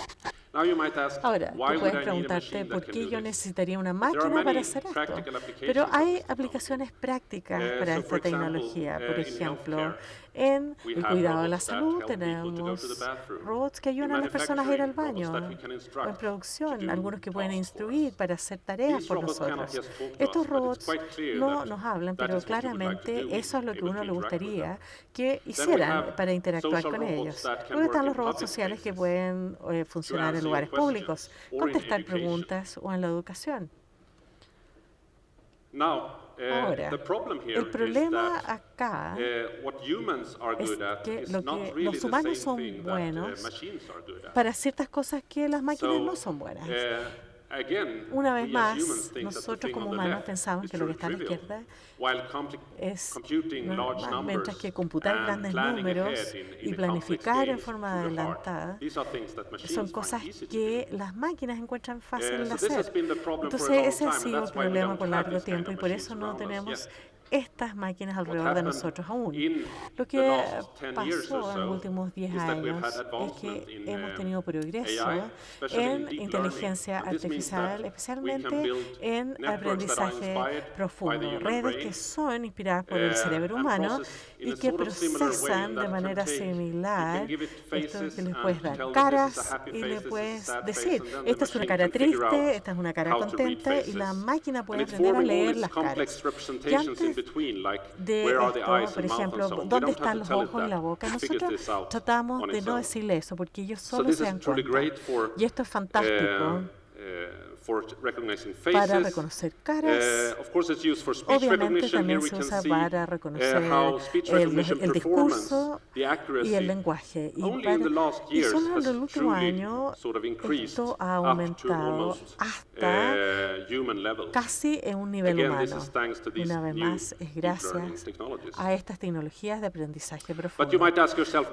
Ahora, tú puedes preguntarte por qué yo necesitaría una máquina para hacer esto. Pero hay aplicaciones prácticas para esta tecnología. Por ejemplo, en el cuidado de la salud tenemos robots que ayudan a las personas a ir al baño. O en producción, algunos que pueden instruir para hacer tareas por nosotros. Estos robots no nos hablan, pero claramente eso es lo que uno le gustaría que hicieran para interactuar con ellos. Luego están los robots sociales que pueden funcionar en lugares públicos, contestar preguntas o en la educación. Ahora, el problema acá es que lo que los humanos son buenos para ciertas cosas que las máquinas no son buenas. Una vez más, nosotros como humanos pensamos que lo que está a la izquierda es, mientras que computar grandes números y planificar en forma adelantada son cosas que las máquinas encuentran fácil de hacer. Entonces ese ha sido el problema por largo tiempo y por eso no tenemos estas máquinas alrededor de nosotros aún. Lo que pasó en los últimos 10 años es que hemos tenido progreso en inteligencia artificial, especialmente en aprendizaje profundo. Redes que son inspiradas por el cerebro humano y que procesan de manera similar esto que les puedes dar caras y le puedes decir, esta es una cara triste, esta es una cara contenta y la máquina puede aprender a leer las caras. Y antes de esto, por ejemplo, ¿dónde están los ojos y la boca? Nosotros tratamos de no decirle eso porque ellos solo se dan cuenta. Y esto es fantástico para reconocer caras. Obviamente también se usa para reconocer el discurso y el lenguaje. Y solo en el último año esto ha aumentado hasta casi en un nivel humano. Una vez más, es gracias a estas tecnologías de aprendizaje profundo.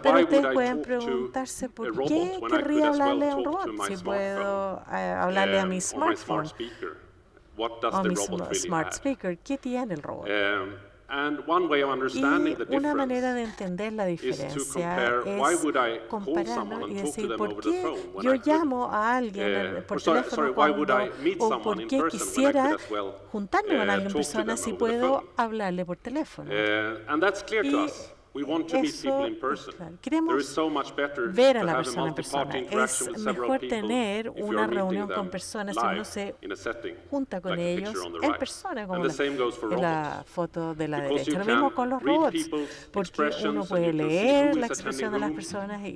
Pero ustedes pueden preguntarse por qué querría hablarle a un robot si puedo hablarle a mi smartphone o mi smart speaker. ¿Qué tiene el robot? Y una manera de entender la diferencia es compararlo y decir, ¿por qué yo llamo a alguien por teléfono o por qué quisiera juntarme con alguien en persona si puedo hablarle por teléfono? Queremos ver a la persona en persona. Es mejor tener una reunión con personas si uno se junta con ellos en persona, como en la foto de la derecha. Lo mismo con los robots, porque uno puede leer la expresión de las personas y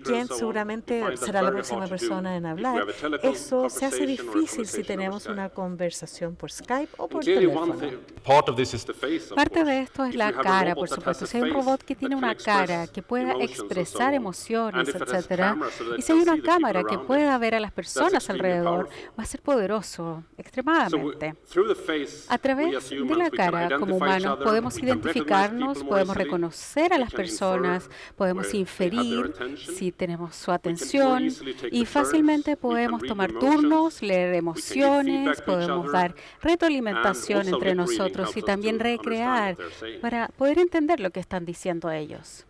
quién seguramente será la próxima persona en hablar. Eso se hace difícil si tenemos una conversación por Skype o por teléfono. Parte de esto es la cara, por supuesto. Si hay un robot que tiene una cara, que pueda expresar emociones, etcétera, y si hay una cámara que pueda ver a las personas alrededor, va a ser poderoso, extremadamente. A través de la cara, como humanos, podemos identificarnos, podemos reconocer a las personas, podemos inferir si tenemos su atención y fácilmente podemos tomar turnos, leer emociones, podemos dar retroalimentación entre nosotros y también recrear para poder entender lo que están diciendo ellos.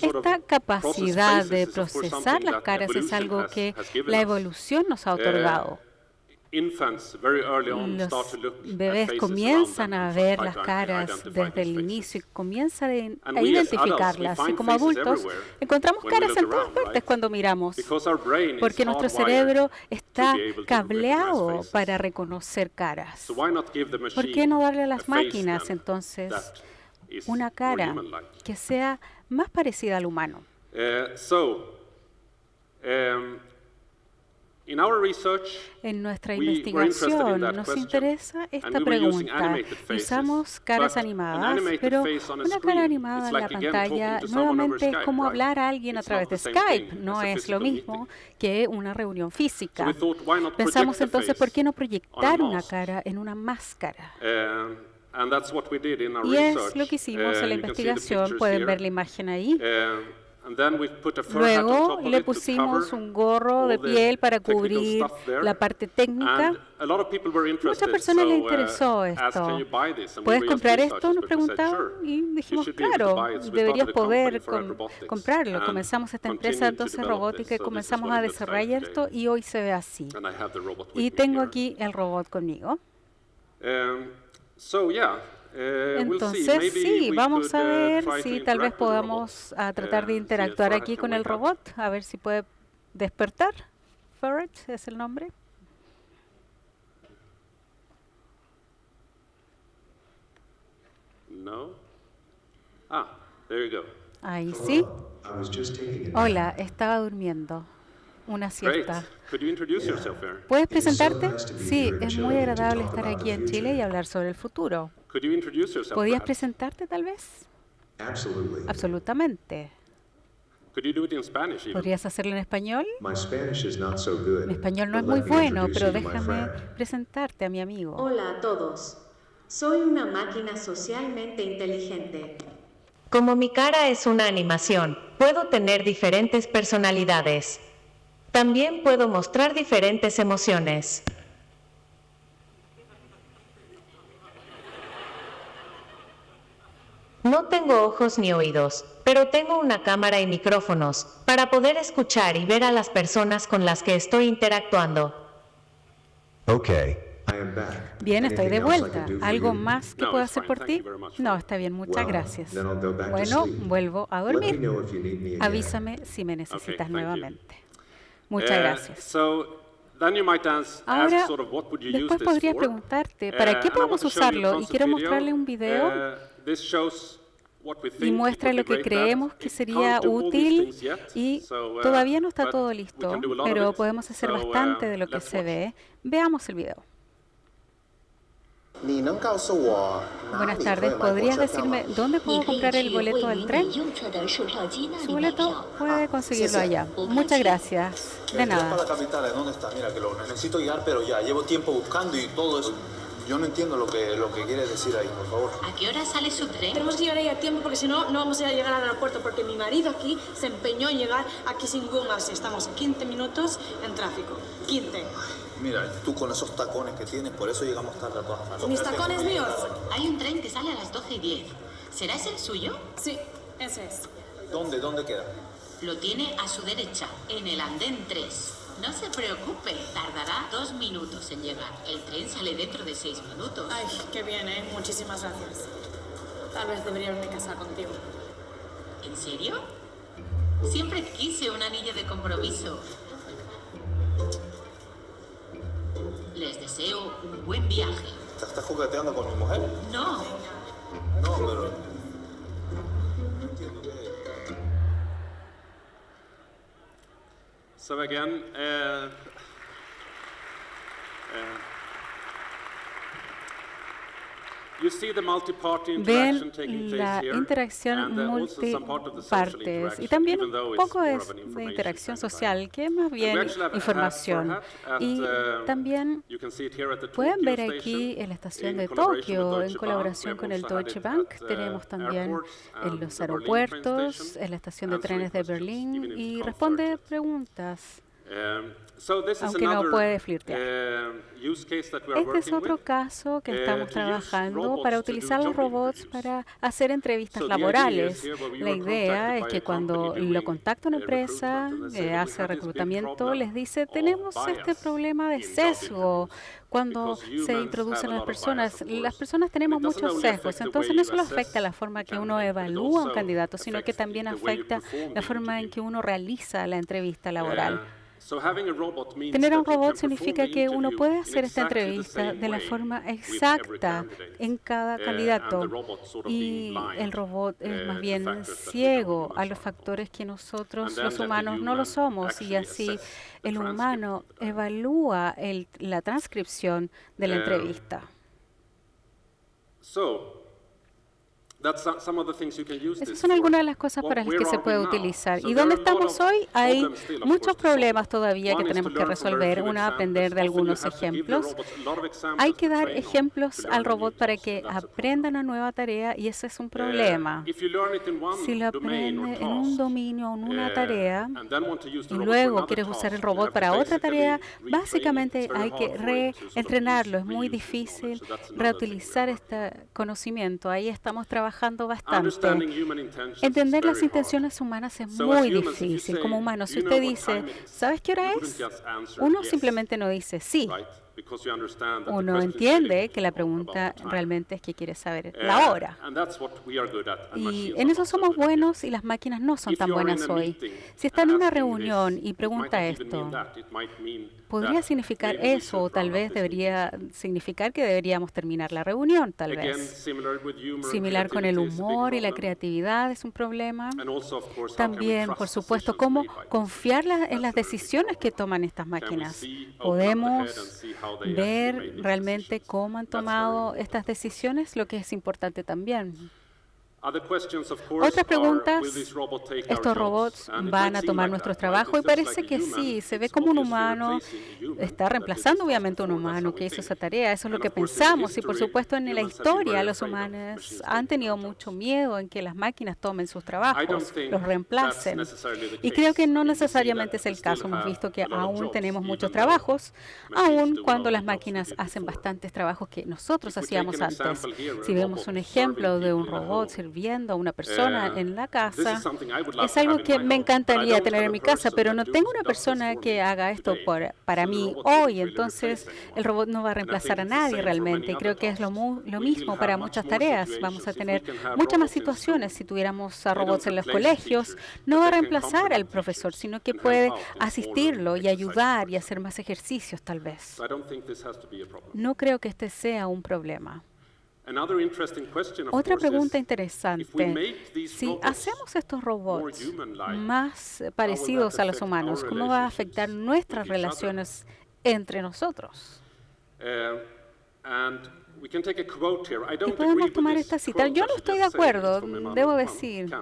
Esta capacidad de procesar las caras es algo que la evolución nos ha otorgado. Los bebés comienzan a ver las caras desde el inicio y comienzan a identificarlas. Y como adultos encontramos caras en todas partes cuando miramos, porque nuestro cerebro está cableado para reconocer caras. ¿Por qué no darle a las máquinas entonces una cara que sea más parecida al humano? En nuestra investigación nos interesa esta pregunta. Usamos caras animadas, pero una cara animada en la pantalla nuevamente es como hablar a alguien a través de Skype. No es lo mismo que una reunión física. Pensamos entonces, ¿por qué no proyectar una cara en una máscara? Y es lo que hicimos en la investigación. Pueden ver la imagen ahí. Luego le pusimos un gorro de piel para cubrir la parte técnica. Muchas personas les interesó esto. ¿Puedes comprar esto? Nos preguntaban y dijimos, claro, deberías poder comprarlo. Comenzamos esta empresa entonces robótica y comenzamos a desarrollar esto y hoy se ve así. Y tengo aquí el robot conmigo. Entonces, sí, vamos a ver si tal vez podamos tratar de interactuar aquí con el robot, a ver si puede despertar. Ferret es el nombre. Ahí sí. Hola, estaba durmiendo. Una siesta. ¿Puedes presentarte? Sí, es muy agradable estar aquí en Chile y hablar sobre el futuro. ¿Podrías presentarte tal vez? Absolutamente. ¿Podrías hacerlo en español? Mi español no es muy bueno, pero déjame presentarte a mi amigo. Hola a todos. Soy una máquina socialmente inteligente. Como mi cara es una animación, puedo tener diferentes personalidades. También puedo mostrar diferentes emociones. No tengo ojos ni oídos, pero tengo una cámara y micrófonos para poder escuchar y ver a las personas con las que estoy interactuando. Bien, estoy de vuelta. ¿Algo más que pueda hacer por ti? No, está bien, muchas gracias. Bueno, vuelvo a dormir. Avísame si me necesitas nuevamente. Muchas gracias. Ahora, después podrías preguntarte, ¿para qué podemos usarlo? Y quiero mostrarle un video. y muestra lo que creemos que sería útil y todavía no está todo listo, pero podemos hacer bastante de lo que se ve. Veamos el video. Buenas tardes, ¿podrías decirme dónde puedo comprar el boleto del tren? Su boleto puede conseguirlo allá. Muchas gracias. De nada. Para la capital, ¿dónde está? Mira, que lo necesito llegar, pero ya llevo tiempo buscando y todo eso. Yo no entiendo lo que quiere decir ahí, por favor. ¿A qué hora sale su tren? Tenemos que llegar ahí a tiempo porque si no, no vamos a llegar al aeropuerto porque mi marido aquí se empeñó en llegar aquí sin Google. Estamos 15 minutos en tráfico. 15. Mira, tú con esos tacones que tienes, por eso llegamos tarde a todas maneras. ¿Mis tacones míos? Hay un tren que sale a las 12:10. ¿Será ese el suyo? Sí, ese es. ¿Dónde queda? Lo tiene a su derecha, en el andén 3. No se preocupe, tardará 2 minutos en llegar. El tren sale dentro de 6 minutos. Ay, qué bien, ¿eh? Muchísimas gracias. Tal vez debería haberme casado contigo. ¿En serio? Siempre quise un anillo de compromiso. Les deseo un buen viaje. ¿Te estás jugueteando con mi mujer? No. No, pero... No entiendo qué... So again, Ven la interacción multipartes y también un poco de interacción social, que es más bien información. Y también pueden ver aquí en la estación de Tokio, en colaboración con el Deutsche Bank, tenemos también en los aeropuertos, en la estación de trenes de Berlín, y responde preguntas. Aunque no puede flirtear. Este es otro caso que estamos trabajando para utilizar los robots para hacer entrevistas laborales. La idea es que cuando lo contacta una empresa que hace reclutamiento, les dice, tenemos este problema de sesgo. Cuando se introducen las personas tenemos muchos sesgos, entonces no solo afecta la forma que uno evalúa a un candidato, sino que también afecta la forma en que uno realiza la entrevista laboral. Tener un robot significa que uno puede hacer esta entrevista de la forma exacta en cada candidato, y el robot es más bien ciego a los factores que nosotros los humanos no lo somos, y así el humano evalúa la transcripción de la entrevista. Esas son algunas de las cosas para las que se puede utilizar. ¿Y dónde estamos hoy? Hay muchos problemas todavía que tenemos que resolver. Uno, aprender de algunos ejemplos. Hay que dar ejemplos al robot para que aprenda una nueva tarea, y ese es un problema. Si lo aprende en un dominio o en una tarea y luego quieres usar el robot para otra tarea, básicamente hay que reentrenarlo. Es muy difícil reutilizar este conocimiento. Ahí estamos trabajando bastante. Entender las intenciones humanas es muy difícil como humano. Si usted dice, ¿sabes qué hora es? Uno simplemente no dice sí. Uno entiende que la pregunta realmente es que quiere saber la hora. Y en eso somos buenos, y las máquinas no son tan buenas hoy. Si está en una reunión y pregunta esto, podría significar eso, o tal vez debería significar que deberíamos terminar la reunión, tal vez. Similar con el humor y la creatividad es un problema. También, por supuesto, cómo confiar en las decisiones que toman estas máquinas. Podemos ver realmente cómo han tomado estas decisiones, lo que es importante también. Otras preguntas, ¿estos robots van a tomar nuestros trabajos? Y parece que sí, se ve como un humano, está reemplazando obviamente a un humano que hizo esa tarea, eso es lo que pensamos, y por supuesto en la historia los humanos han tenido mucho miedo en que las máquinas tomen sus trabajos, los reemplacen. Y creo que no necesariamente es el caso, hemos visto que aún tenemos muchos trabajos, aún cuando las máquinas hacen bastantes trabajos que nosotros hacíamos antes. Si vemos un ejemplo de un robot viendo a una persona en la casa, es algo que me encantaría tener en mi casa, pero no tengo una persona que haga esto para mí hoy, entonces el robot no va a reemplazar a nadie realmente, y creo que es lo mismo para muchas tareas. Vamos a tener muchas más situaciones si tuviéramos a robots en los colegios. No va a reemplazar al profesor, sino que puede asistirlo y ayudar y hacer más ejercicios tal vez. No creo que este sea un problema. Otra pregunta interesante, si hacemos estos robots más parecidos a los humanos, ¿cómo va a afectar nuestras relaciones entre nosotros? Y podemos tomar esta cita. Yo no estoy de acuerdo, debo decir,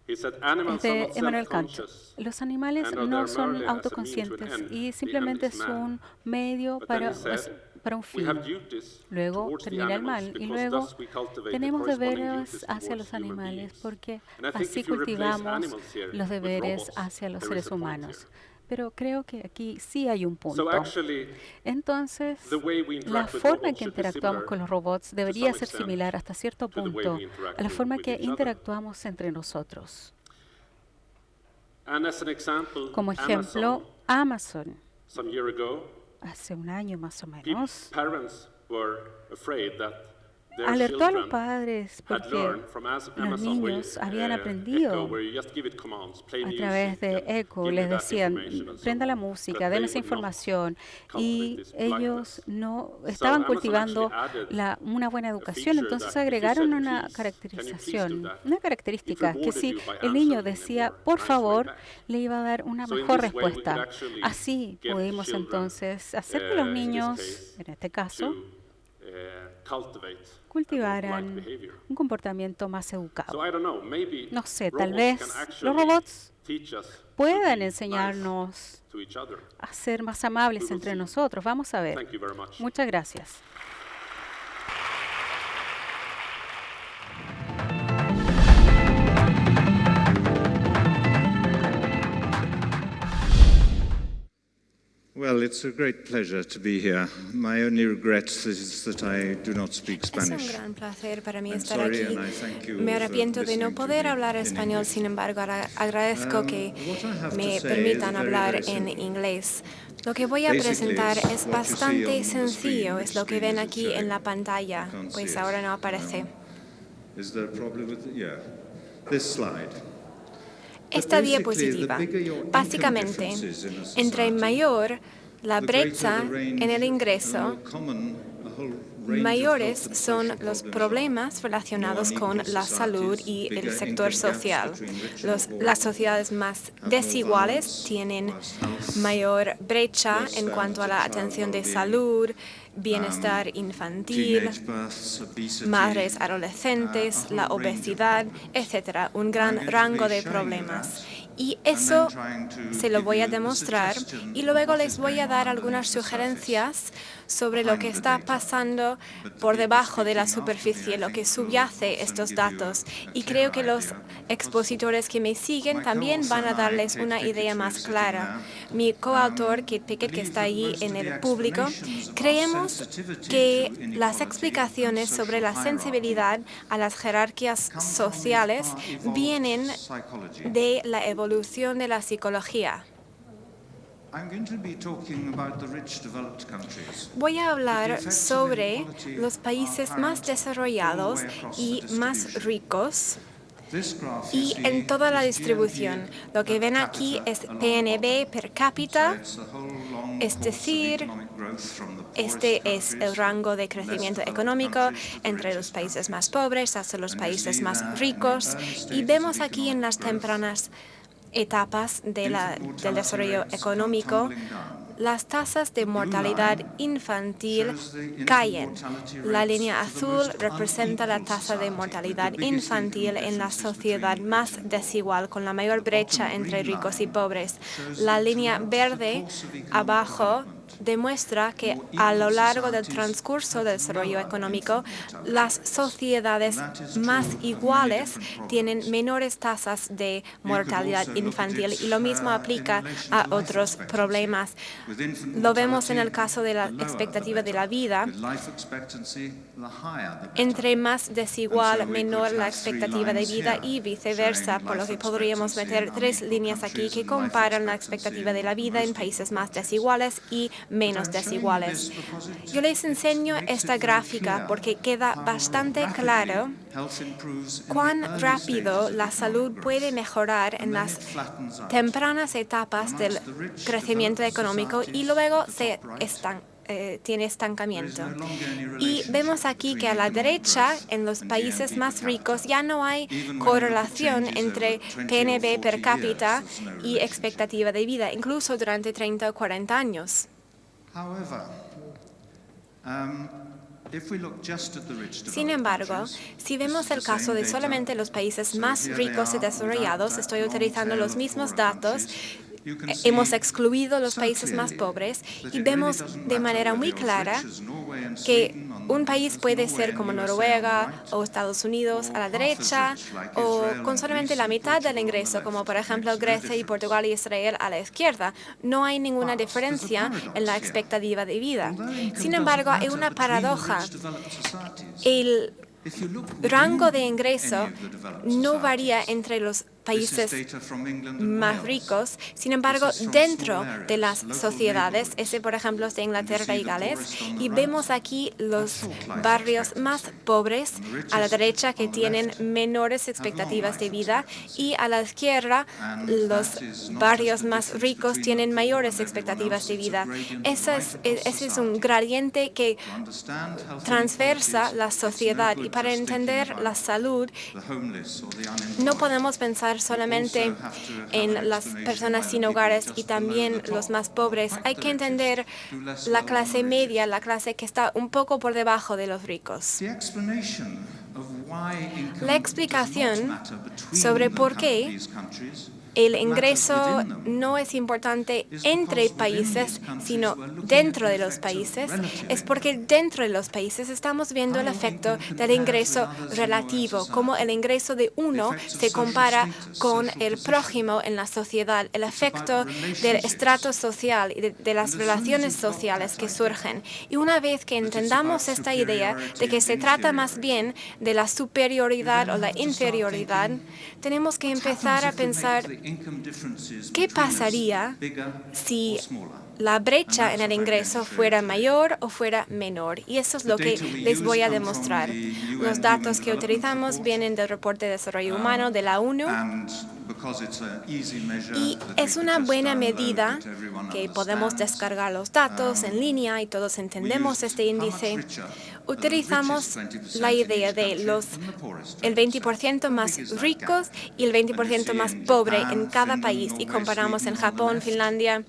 de Immanuel Kant. Los animales no son autoconscientes y simplemente es un medio para un fin. Luego termina el mal y luego tenemos deberes hacia los animales porque así cultivamos los deberes hacia los seres humanos. Pero creo que aquí sí hay un punto. Entonces, la forma en que interactuamos con los robots debería ser similar hasta cierto punto a la forma en que interactuamos entre nosotros. Como ejemplo, Amazon. Hace un año más o menos, alertó a los padres porque los niños habían aprendido a través de Echo. Les decían, prenda la música, den esa información. Y ellos no estaban cultivando una buena educación. Entonces agregaron una característica, que si el niño decía, por favor, le iba a dar una mejor respuesta. Así pudimos entonces hacer que los niños, en este caso, cultivaran un comportamiento más educado. No sé, tal vez los robots puedan enseñarnos a ser más amables entre nosotros. Vamos a ver. Muchas gracias. Well, it's a great pleasure to be here. My only regret is that I do not speak Spanish. Es un gran placer para mí estar aquí. Me arrepiento de no poder hablar español, sin embargo, agradezco que me permitan hablar en inglés. Lo que voy a presentar es bastante sencillo, es lo que ven aquí en la pantalla, pues ahora no aparece. Esta diapositiva, básicamente, entre mayor la brecha en el ingreso, mayores son los problemas relacionados con la salud y el sector social. Las sociedades más desiguales tienen mayor brecha en cuanto a la atención de salud, bienestar infantil, madres adolescentes, la obesidad, etc. Un gran rango de problemas. Y eso se lo voy a demostrar y luego les voy a dar algunas sugerencias sobre lo que está pasando por debajo de la superficie, lo que subyace estos datos. Y creo que los expositores que me siguen también van a darles una idea más clara. Mi coautor, Kate Pickett, que está allí en el público, creemos que las explicaciones sobre la sensibilidad a las jerarquías sociales vienen de la evolución de la psicología. Voy a hablar sobre los países más desarrollados y más ricos y en toda la distribución. Lo que ven aquí es PNB per cápita, es decir, este es el rango de crecimiento económico entre los países más pobres hasta los países más ricos. Y vemos aquí en las tempranas etapas del desarrollo económico, las tasas de mortalidad infantil caen. La línea azul representa la tasa de mortalidad infantil en la sociedad más desigual, con la mayor brecha entre ricos y pobres. La línea verde abajo demuestra que a lo largo del transcurso del desarrollo económico, las sociedades más iguales tienen menores tasas de mortalidad infantil y lo mismo aplica a otros problemas. Lo vemos en el caso de la expectativa de la vida. Entre más desigual, menor la expectativa de vida y viceversa, por lo que podríamos meter tres líneas aquí que comparan la expectativa de la vida en países más desiguales y menos desiguales. Yo les enseño esta gráfica porque queda bastante claro cuán rápido la salud puede mejorar en las tempranas etapas del crecimiento económico y luego se tiene estancamiento. Y vemos aquí que a la derecha, en los países más ricos, ya no hay correlación entre PNB per cápita y expectativa de vida, incluso durante 30 o 40 años. Sin embargo, si vemos el caso de solamente los países más ricos y desarrollados, estoy utilizando los mismos datos, hemos excluido los países más pobres y vemos de manera muy clara que un país puede ser como Noruega o Estados Unidos a la derecha o con solamente la mitad del ingreso, como por ejemplo Grecia y Portugal y Israel a la izquierda. No hay ninguna diferencia en la expectativa de vida. Sin embargo, hay una paradoja. El rango de ingreso no varía entre los países más ricos. Sin embargo, dentro de las sociedades, ese por ejemplo es de Inglaterra y Gales, y vemos aquí los barrios más pobres a la derecha que tienen menores expectativas de vida y a la izquierda los barrios más ricos tienen mayores expectativas de vida. Ese es un gradiente que transversa la sociedad, y para entender la salud no podemos pensar solamente en las personas sin hogares y también los más pobres. Hay que entender la clase media, la clase que está un poco por debajo de los ricos. La explicación sobre por qué el ingreso no es importante entre países, sino dentro de los países, es porque dentro de los países estamos viendo el efecto del ingreso relativo, cómo el ingreso de uno se compara con el prójimo en la sociedad, el efecto del estrato social y de las relaciones sociales que surgen. Y una vez que entendamos esta idea de que se trata más bien de la superioridad o la inferioridad, tenemos que empezar a pensar ¿qué pasaría si la brecha en el ingreso fuera mayor o fuera menor? Y eso es lo que les voy a demostrar. Los datos que utilizamos vienen del Reporte de Desarrollo Humano de la ONU. Y es una buena medida que podemos descargar los datos en línea y todos entendemos este índice. Utilizamos la idea de el 20% más ricos y el 20% más pobre en cada país y comparamos en Japón, Finlandia,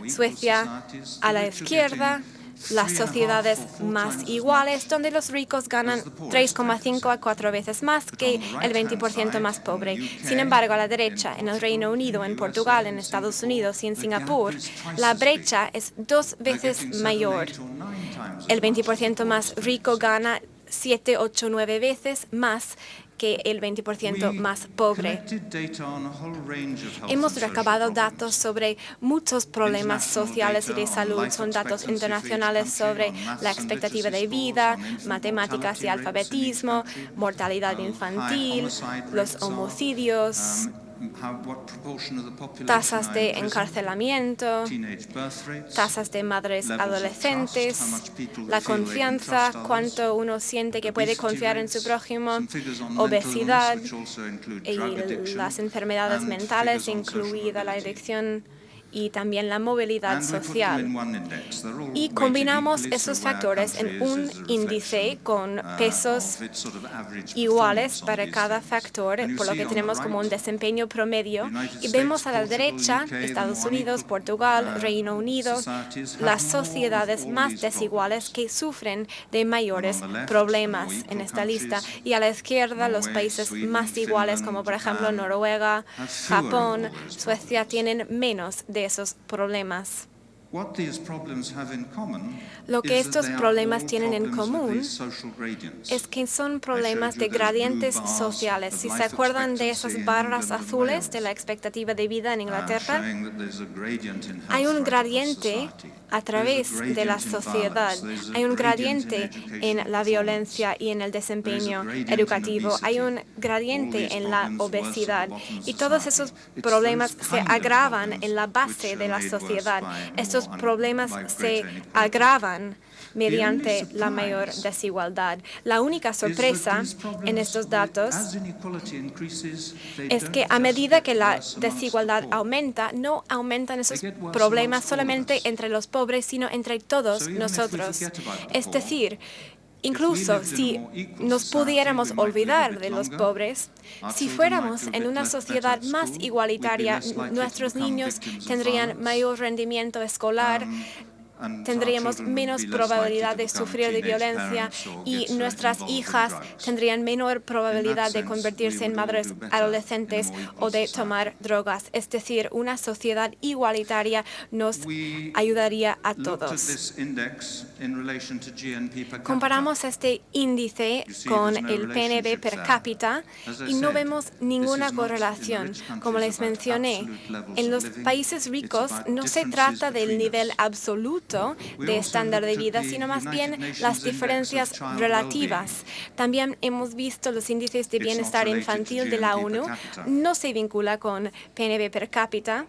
Suecia a la izquierda, las sociedades más iguales, donde los ricos ganan 3,5 a 4 veces más que el 20% más pobre. Sin embargo, a la derecha, en el Reino Unido, en Portugal, en Estados Unidos y en Singapur, la brecha es 2 veces mayor. El 20% más rico gana 7, 8, 9 veces más que el 20% más pobre. Hemos recabado datos sobre muchos problemas sociales y de salud. Son datos internacionales sobre la expectativa de vida, matemáticas y alfabetismo, mortalidad infantil, los homicidios, tasas de encarcelamiento, tasas de madres adolescentes, la confianza, cuánto uno siente que puede confiar en su prójimo, obesidad y las enfermedades mentales, incluida la adicción y también la movilidad social. Y combinamos esos factores en un índice con pesos iguales para cada factor, por lo que tenemos como un desempeño promedio. Y vemos a la derecha Estados Unidos, Portugal, Reino Unido, las sociedades más desiguales que sufren de mayores problemas en esta lista. Y a la izquierda los países más iguales, como por ejemplo Noruega, Japón, Suecia, tienen menos de esos problemas. Lo que estos problemas tienen en común es que son problemas de gradientes sociales. Si se acuerdan de esas barras azules de la expectativa de vida en Inglaterra, hay un gradiente a través de la sociedad. Hay un gradiente en la violencia y en el desempeño educativo. Hay un gradiente en la obesidad. Y todos esos problemas se agravan en la base de la sociedad. Estos problemas se agravan mediante la mayor desigualdad. La única sorpresa en estos datos es que a medida que la desigualdad aumenta, no aumentan esos problemas solamente entre los pobres, sino entre todos nosotros. Es decir, incluso si nos pudiéramos olvidar de los pobres, si fuéramos en una sociedad más igualitaria, nuestros niños tendrían mayor rendimiento escolar, tendríamos menos probabilidad de sufrir de violencia y nuestras hijas tendrían menor probabilidad de convertirse en madres adolescentes o de tomar drogas. Es decir, una sociedad igualitaria nos ayudaría a todos. Comparamos este índice con el PNB per cápita y no vemos ninguna correlación. Como les mencioné, en los países ricos no se trata del nivel absoluto de estándar de vida, sino más bien las diferencias relativas. También hemos visto los índices de bienestar infantil de la ONU. No se vincula con PNB per cápita.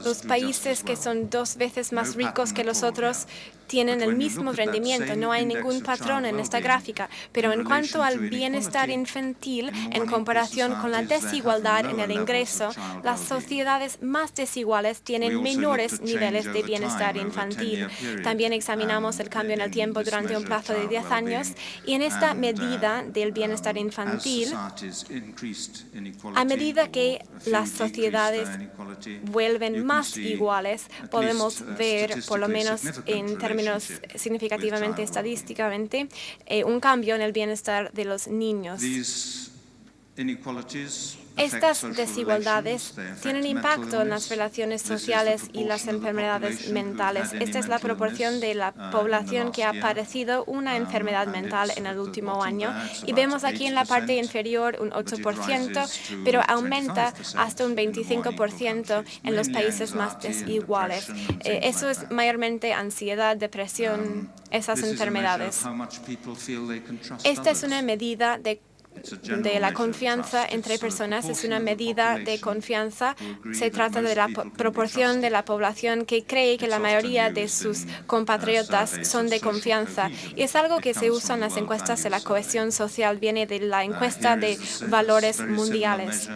Los países que son 2 veces más ricos que los otros tienen el mismo rendimiento. No hay ningún patrón en esta gráfica. Pero en cuanto al bienestar infantil, en comparación con la desigualdad en el ingreso, las sociedades más desiguales tienen menores niveles de bienestar infantil. También examinamos el cambio en el tiempo durante un plazo de 10 años y en esta medida del bienestar infantil, a medida que las sociedades vuelven más iguales, podemos ver, por lo menos en términos significativamente estadísticamente, un cambio en el bienestar de los niños. Estas desigualdades tienen impacto en las relaciones sociales y las enfermedades mentales. Esta es la proporción de la población que ha padecido una enfermedad mental en el último año. Y vemos aquí en la parte inferior un 8%, pero aumenta hasta un 25% en los países más desiguales. Eso es mayormente ansiedad, depresión, esas enfermedades. Esta es una medida de la confianza entre personas, es una medida de confianza. Se trata de la proporción de la población que cree que la mayoría de sus compatriotas son de confianza. Y es algo que se usa en las encuestas de la cohesión social, viene de la encuesta de valores mundiales.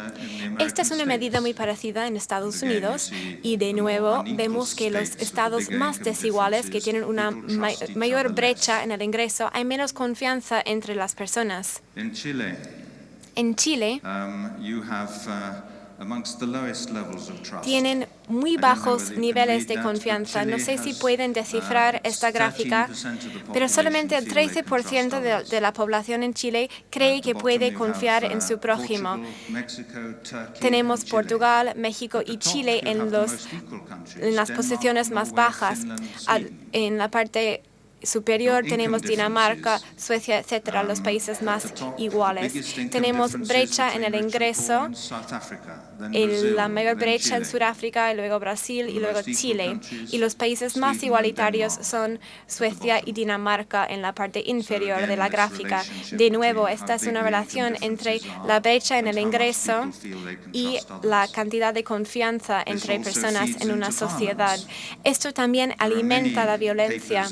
Esta es una medida muy parecida en Estados Unidos y de nuevo vemos que los estados más desiguales, que tienen una mayor brecha en el ingreso, hay menos confianza entre las personas. En Chile, tienen muy bajos niveles de confianza. No sé si pueden descifrar esta gráfica, pero solamente el 13% de la población en Chile cree que puede confiar en su prójimo. Tenemos Portugal, México y Chile en las posiciones más bajas. En la parte superior tenemos Dinamarca, Suecia, etcétera, los países más iguales. Tenemos brecha en el ingreso, la mayor brecha en Sudáfrica, y luego Brasil y luego Chile. Y los países más igualitarios son Suecia y Dinamarca en la parte inferior de la gráfica. De nuevo, esta es una relación entre la brecha en el ingreso y la cantidad de confianza entre personas en una sociedad. Esto también alimenta la violencia.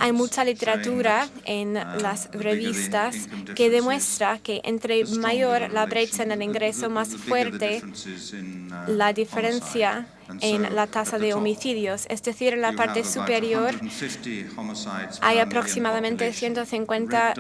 Hay mucha literatura en las revistas que demuestra que entre mayor la brecha en el ingreso, más fuerte la diferencia en la tasa de homicidios. Es decir, en la parte superior hay aproximadamente 150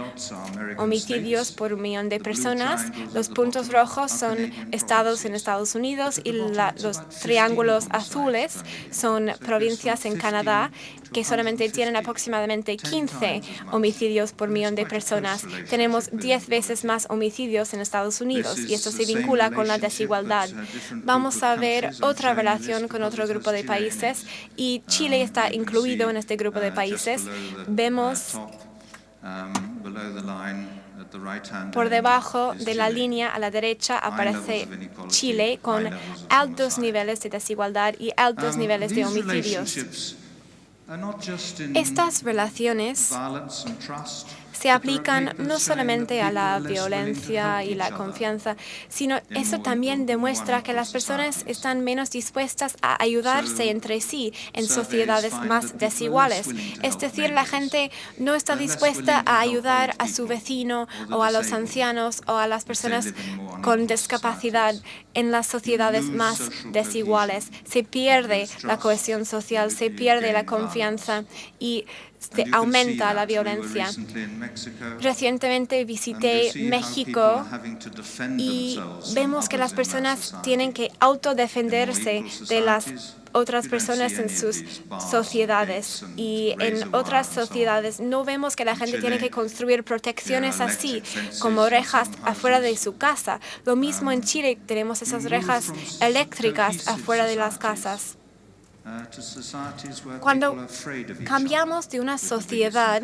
homicidios por 1 millón de personas. Los puntos rojos son estados en Estados Unidos y los triángulos azules son provincias en Canadá que solamente tienen aproximadamente 15 homicidios por 1 millón de personas. Tenemos 10 veces más homicidios en Estados Unidos y esto se vincula con la desigualdad. Vamos a ver otra relación con otro grupo de países y Chile está incluido en este grupo de países. Vemos por debajo de la línea a la derecha aparece Chile con altos niveles de desigualdad y altos niveles de homicidios. Estas relaciones se aplican no solamente a la violencia y la confianza, sino eso también demuestra que las personas están menos dispuestas a ayudarse entre sí en sociedades más desiguales. Es decir, la gente no está dispuesta a ayudar a su vecino o a los ancianos o a las personas con discapacidad en las sociedades más desiguales. Se pierde la cohesión social, se pierde la confianza y se aumenta la violencia. Recientemente visité México y vemos que las personas tienen que autodefenderse de las otras personas en sus sociedades, y en otras sociedades no vemos que la gente tiene que construir protecciones así como rejas afuera de su casa. Lo mismo en Chile, tenemos esas rejas eléctricas afuera de las casas. Cuando cambiamos de una sociedad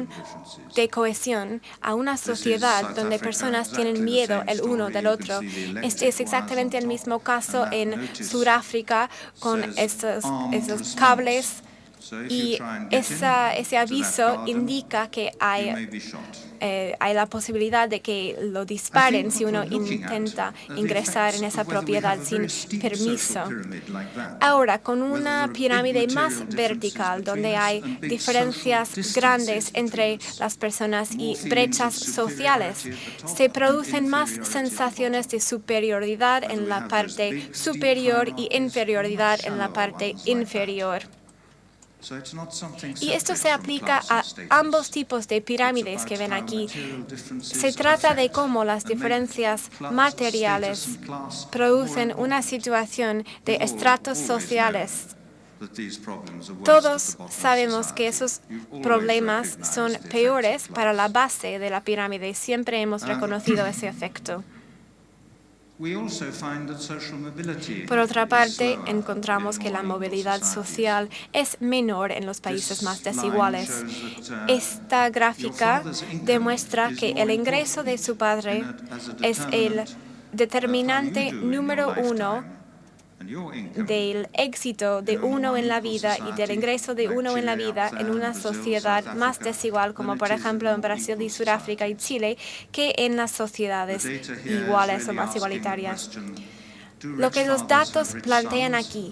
de cohesión a una sociedad donde personas tienen miedo el uno del otro, este es exactamente el mismo caso en Sudáfrica con esos cables, y ese aviso indica que hay la posibilidad de que lo disparen si uno intenta ingresar en esa propiedad sin permiso. Ahora, con una pirámide más vertical, donde hay diferencias grandes entre las personas y brechas sociales, se producen más sensaciones de superioridad en la parte superior y inferioridad en la parte inferior. Y esto se aplica a ambos tipos de pirámides que ven aquí. Se trata de cómo las diferencias materiales producen una situación de estratos sociales. Todos sabemos que esos problemas son peores para la base de la pirámide. Siempre hemos reconocido ese efecto. Por otra parte, encontramos que la movilidad social es menor en los países más desiguales. Esta gráfica demuestra que el ingreso de su padre es el determinante número uno del éxito de uno en la vida y del ingreso de uno en la vida en una sociedad más desigual, como por ejemplo en Brasil y Sudáfrica y Chile, que en las sociedades iguales o más igualitarias. Lo que los datos plantean aquí,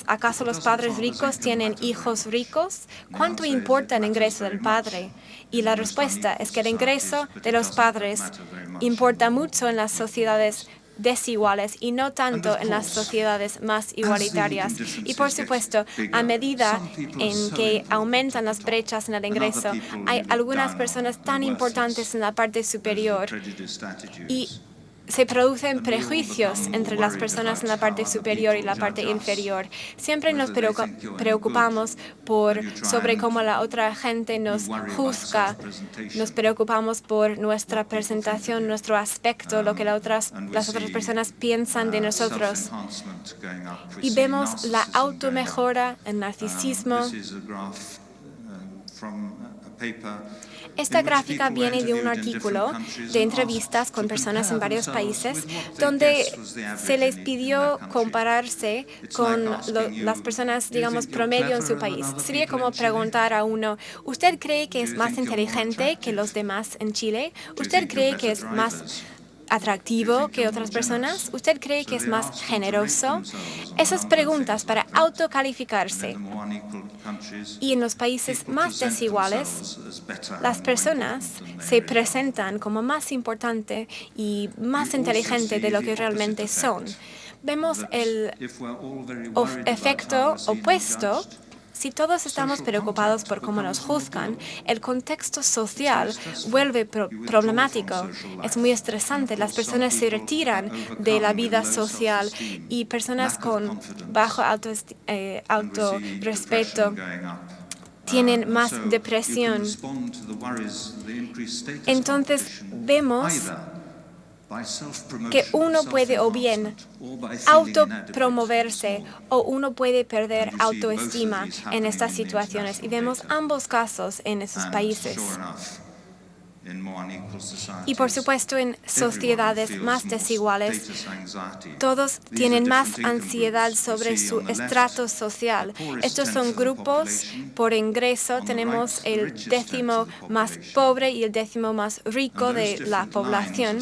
¿acaso los padres ricos tienen hijos ricos? ¿Cuánto importa el ingreso del padre? Y la respuesta es que el ingreso de los padres importa mucho en las sociedades desiguales y no tanto en las sociedades más igualitarias. Y por supuesto, a medida en que aumentan las brechas en el ingreso, hay algunas personas tan importantes en la parte superior y se producen prejuicios entre las personas en la parte superior y la parte inferior. Siempre nos preocupamos sobre cómo la otra gente nos juzga. Nos preocupamos por nuestra presentación, nuestro aspecto, lo que las otras personas piensan de nosotros. Y vemos la automejora, el narcisismo. Esta gráfica viene de un artículo de entrevistas con personas en varios países donde se les pidió compararse con las personas, digamos, promedio en su país. Sería como preguntar a uno, ¿usted cree que es más inteligente que los demás en Chile? ¿Usted cree que es más atractivo que otras personas? ¿Usted cree que es más generoso? Esas preguntas para autocalificarse. Y en los países más desiguales, las personas se presentan como más importante y más inteligente de lo que realmente son. Vemos el efecto opuesto. Si todos estamos preocupados por cómo nos juzgan, el contexto social vuelve problemático. Es muy estresante. Las personas se retiran de la vida social y personas con bajo autorrespeto tienen más depresión. Entonces vemos que uno puede o bien autopromoverse o uno puede perder autoestima en estas situaciones. Y vemos ambos casos en esos países. Y por supuesto, en sociedades más desiguales, todos tienen más ansiedad sobre su estrato social. Estos son grupos por ingreso. Tenemos el 10º más pobre y el 10º más rico de la población.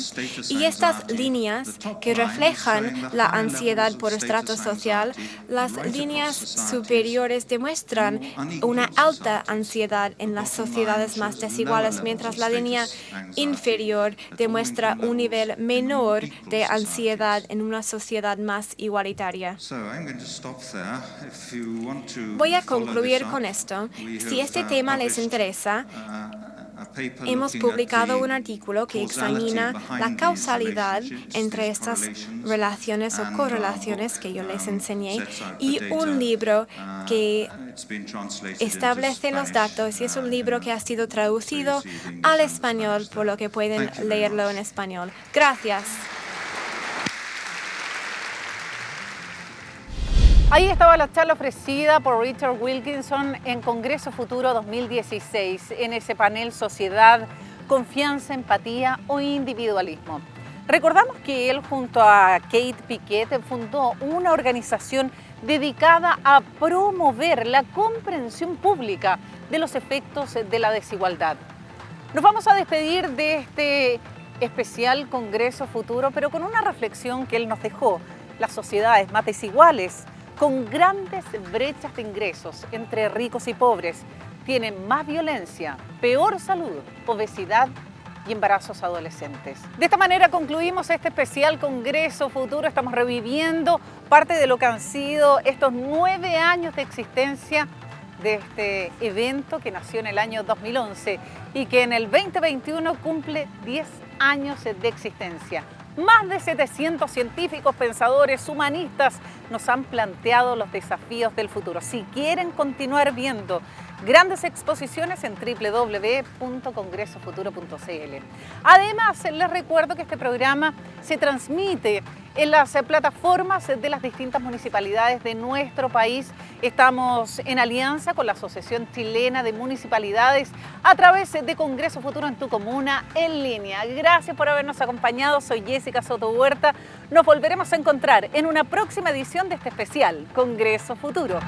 Y estas líneas que reflejan la ansiedad por estrato social, las líneas superiores demuestran una alta ansiedad en las sociedades más desiguales, mientras la línea inferior demuestra un nivel menor de ansiedad en una sociedad más igualitaria. Voy a concluir con esto. Si este tema les interesa, hemos publicado un artículo que examina la causalidad entre estas relaciones o correlaciones que yo les enseñé y un libro que establece los datos, y es un libro que ha sido traducido al español, por lo que pueden leerlo en español. Gracias. Ahí estaba la charla ofrecida por Richard Wilkinson en Congreso Futuro 2016, en ese panel Sociedad, Confianza, Empatía o Individualismo. Recordamos que él, junto a Kate Pickett, fundó una organización dedicada a promover la comprensión pública de los efectos de la desigualdad. Nos vamos a despedir de este especial Congreso Futuro, pero con una reflexión que él nos dejó. Las sociedades más desiguales, con grandes brechas de ingresos entre ricos y pobres, tienen más violencia, peor salud, obesidad y embarazos adolescentes. De esta manera concluimos este especial Congreso Futuro. Estamos reviviendo parte de lo que han sido estos 9 años de existencia de este evento que nació en el año 2011 y que en el 2021 cumple 10 años de existencia. Más de 700 científicos, pensadores, humanistas nos han planteado los desafíos del futuro. Si quieren continuar viendo grandes exposiciones en www.congresofuturo.cl. Además, les recuerdo que este programa se transmite en las plataformas de las distintas municipalidades de nuestro país. Estamos en alianza con la Asociación Chilena de Municipalidades a través de Congreso Futuro en tu comuna en línea. Gracias por habernos acompañado. Soy Jessica Soto Huerta. Nos volveremos a encontrar en una próxima edición de este especial Congreso Futuro.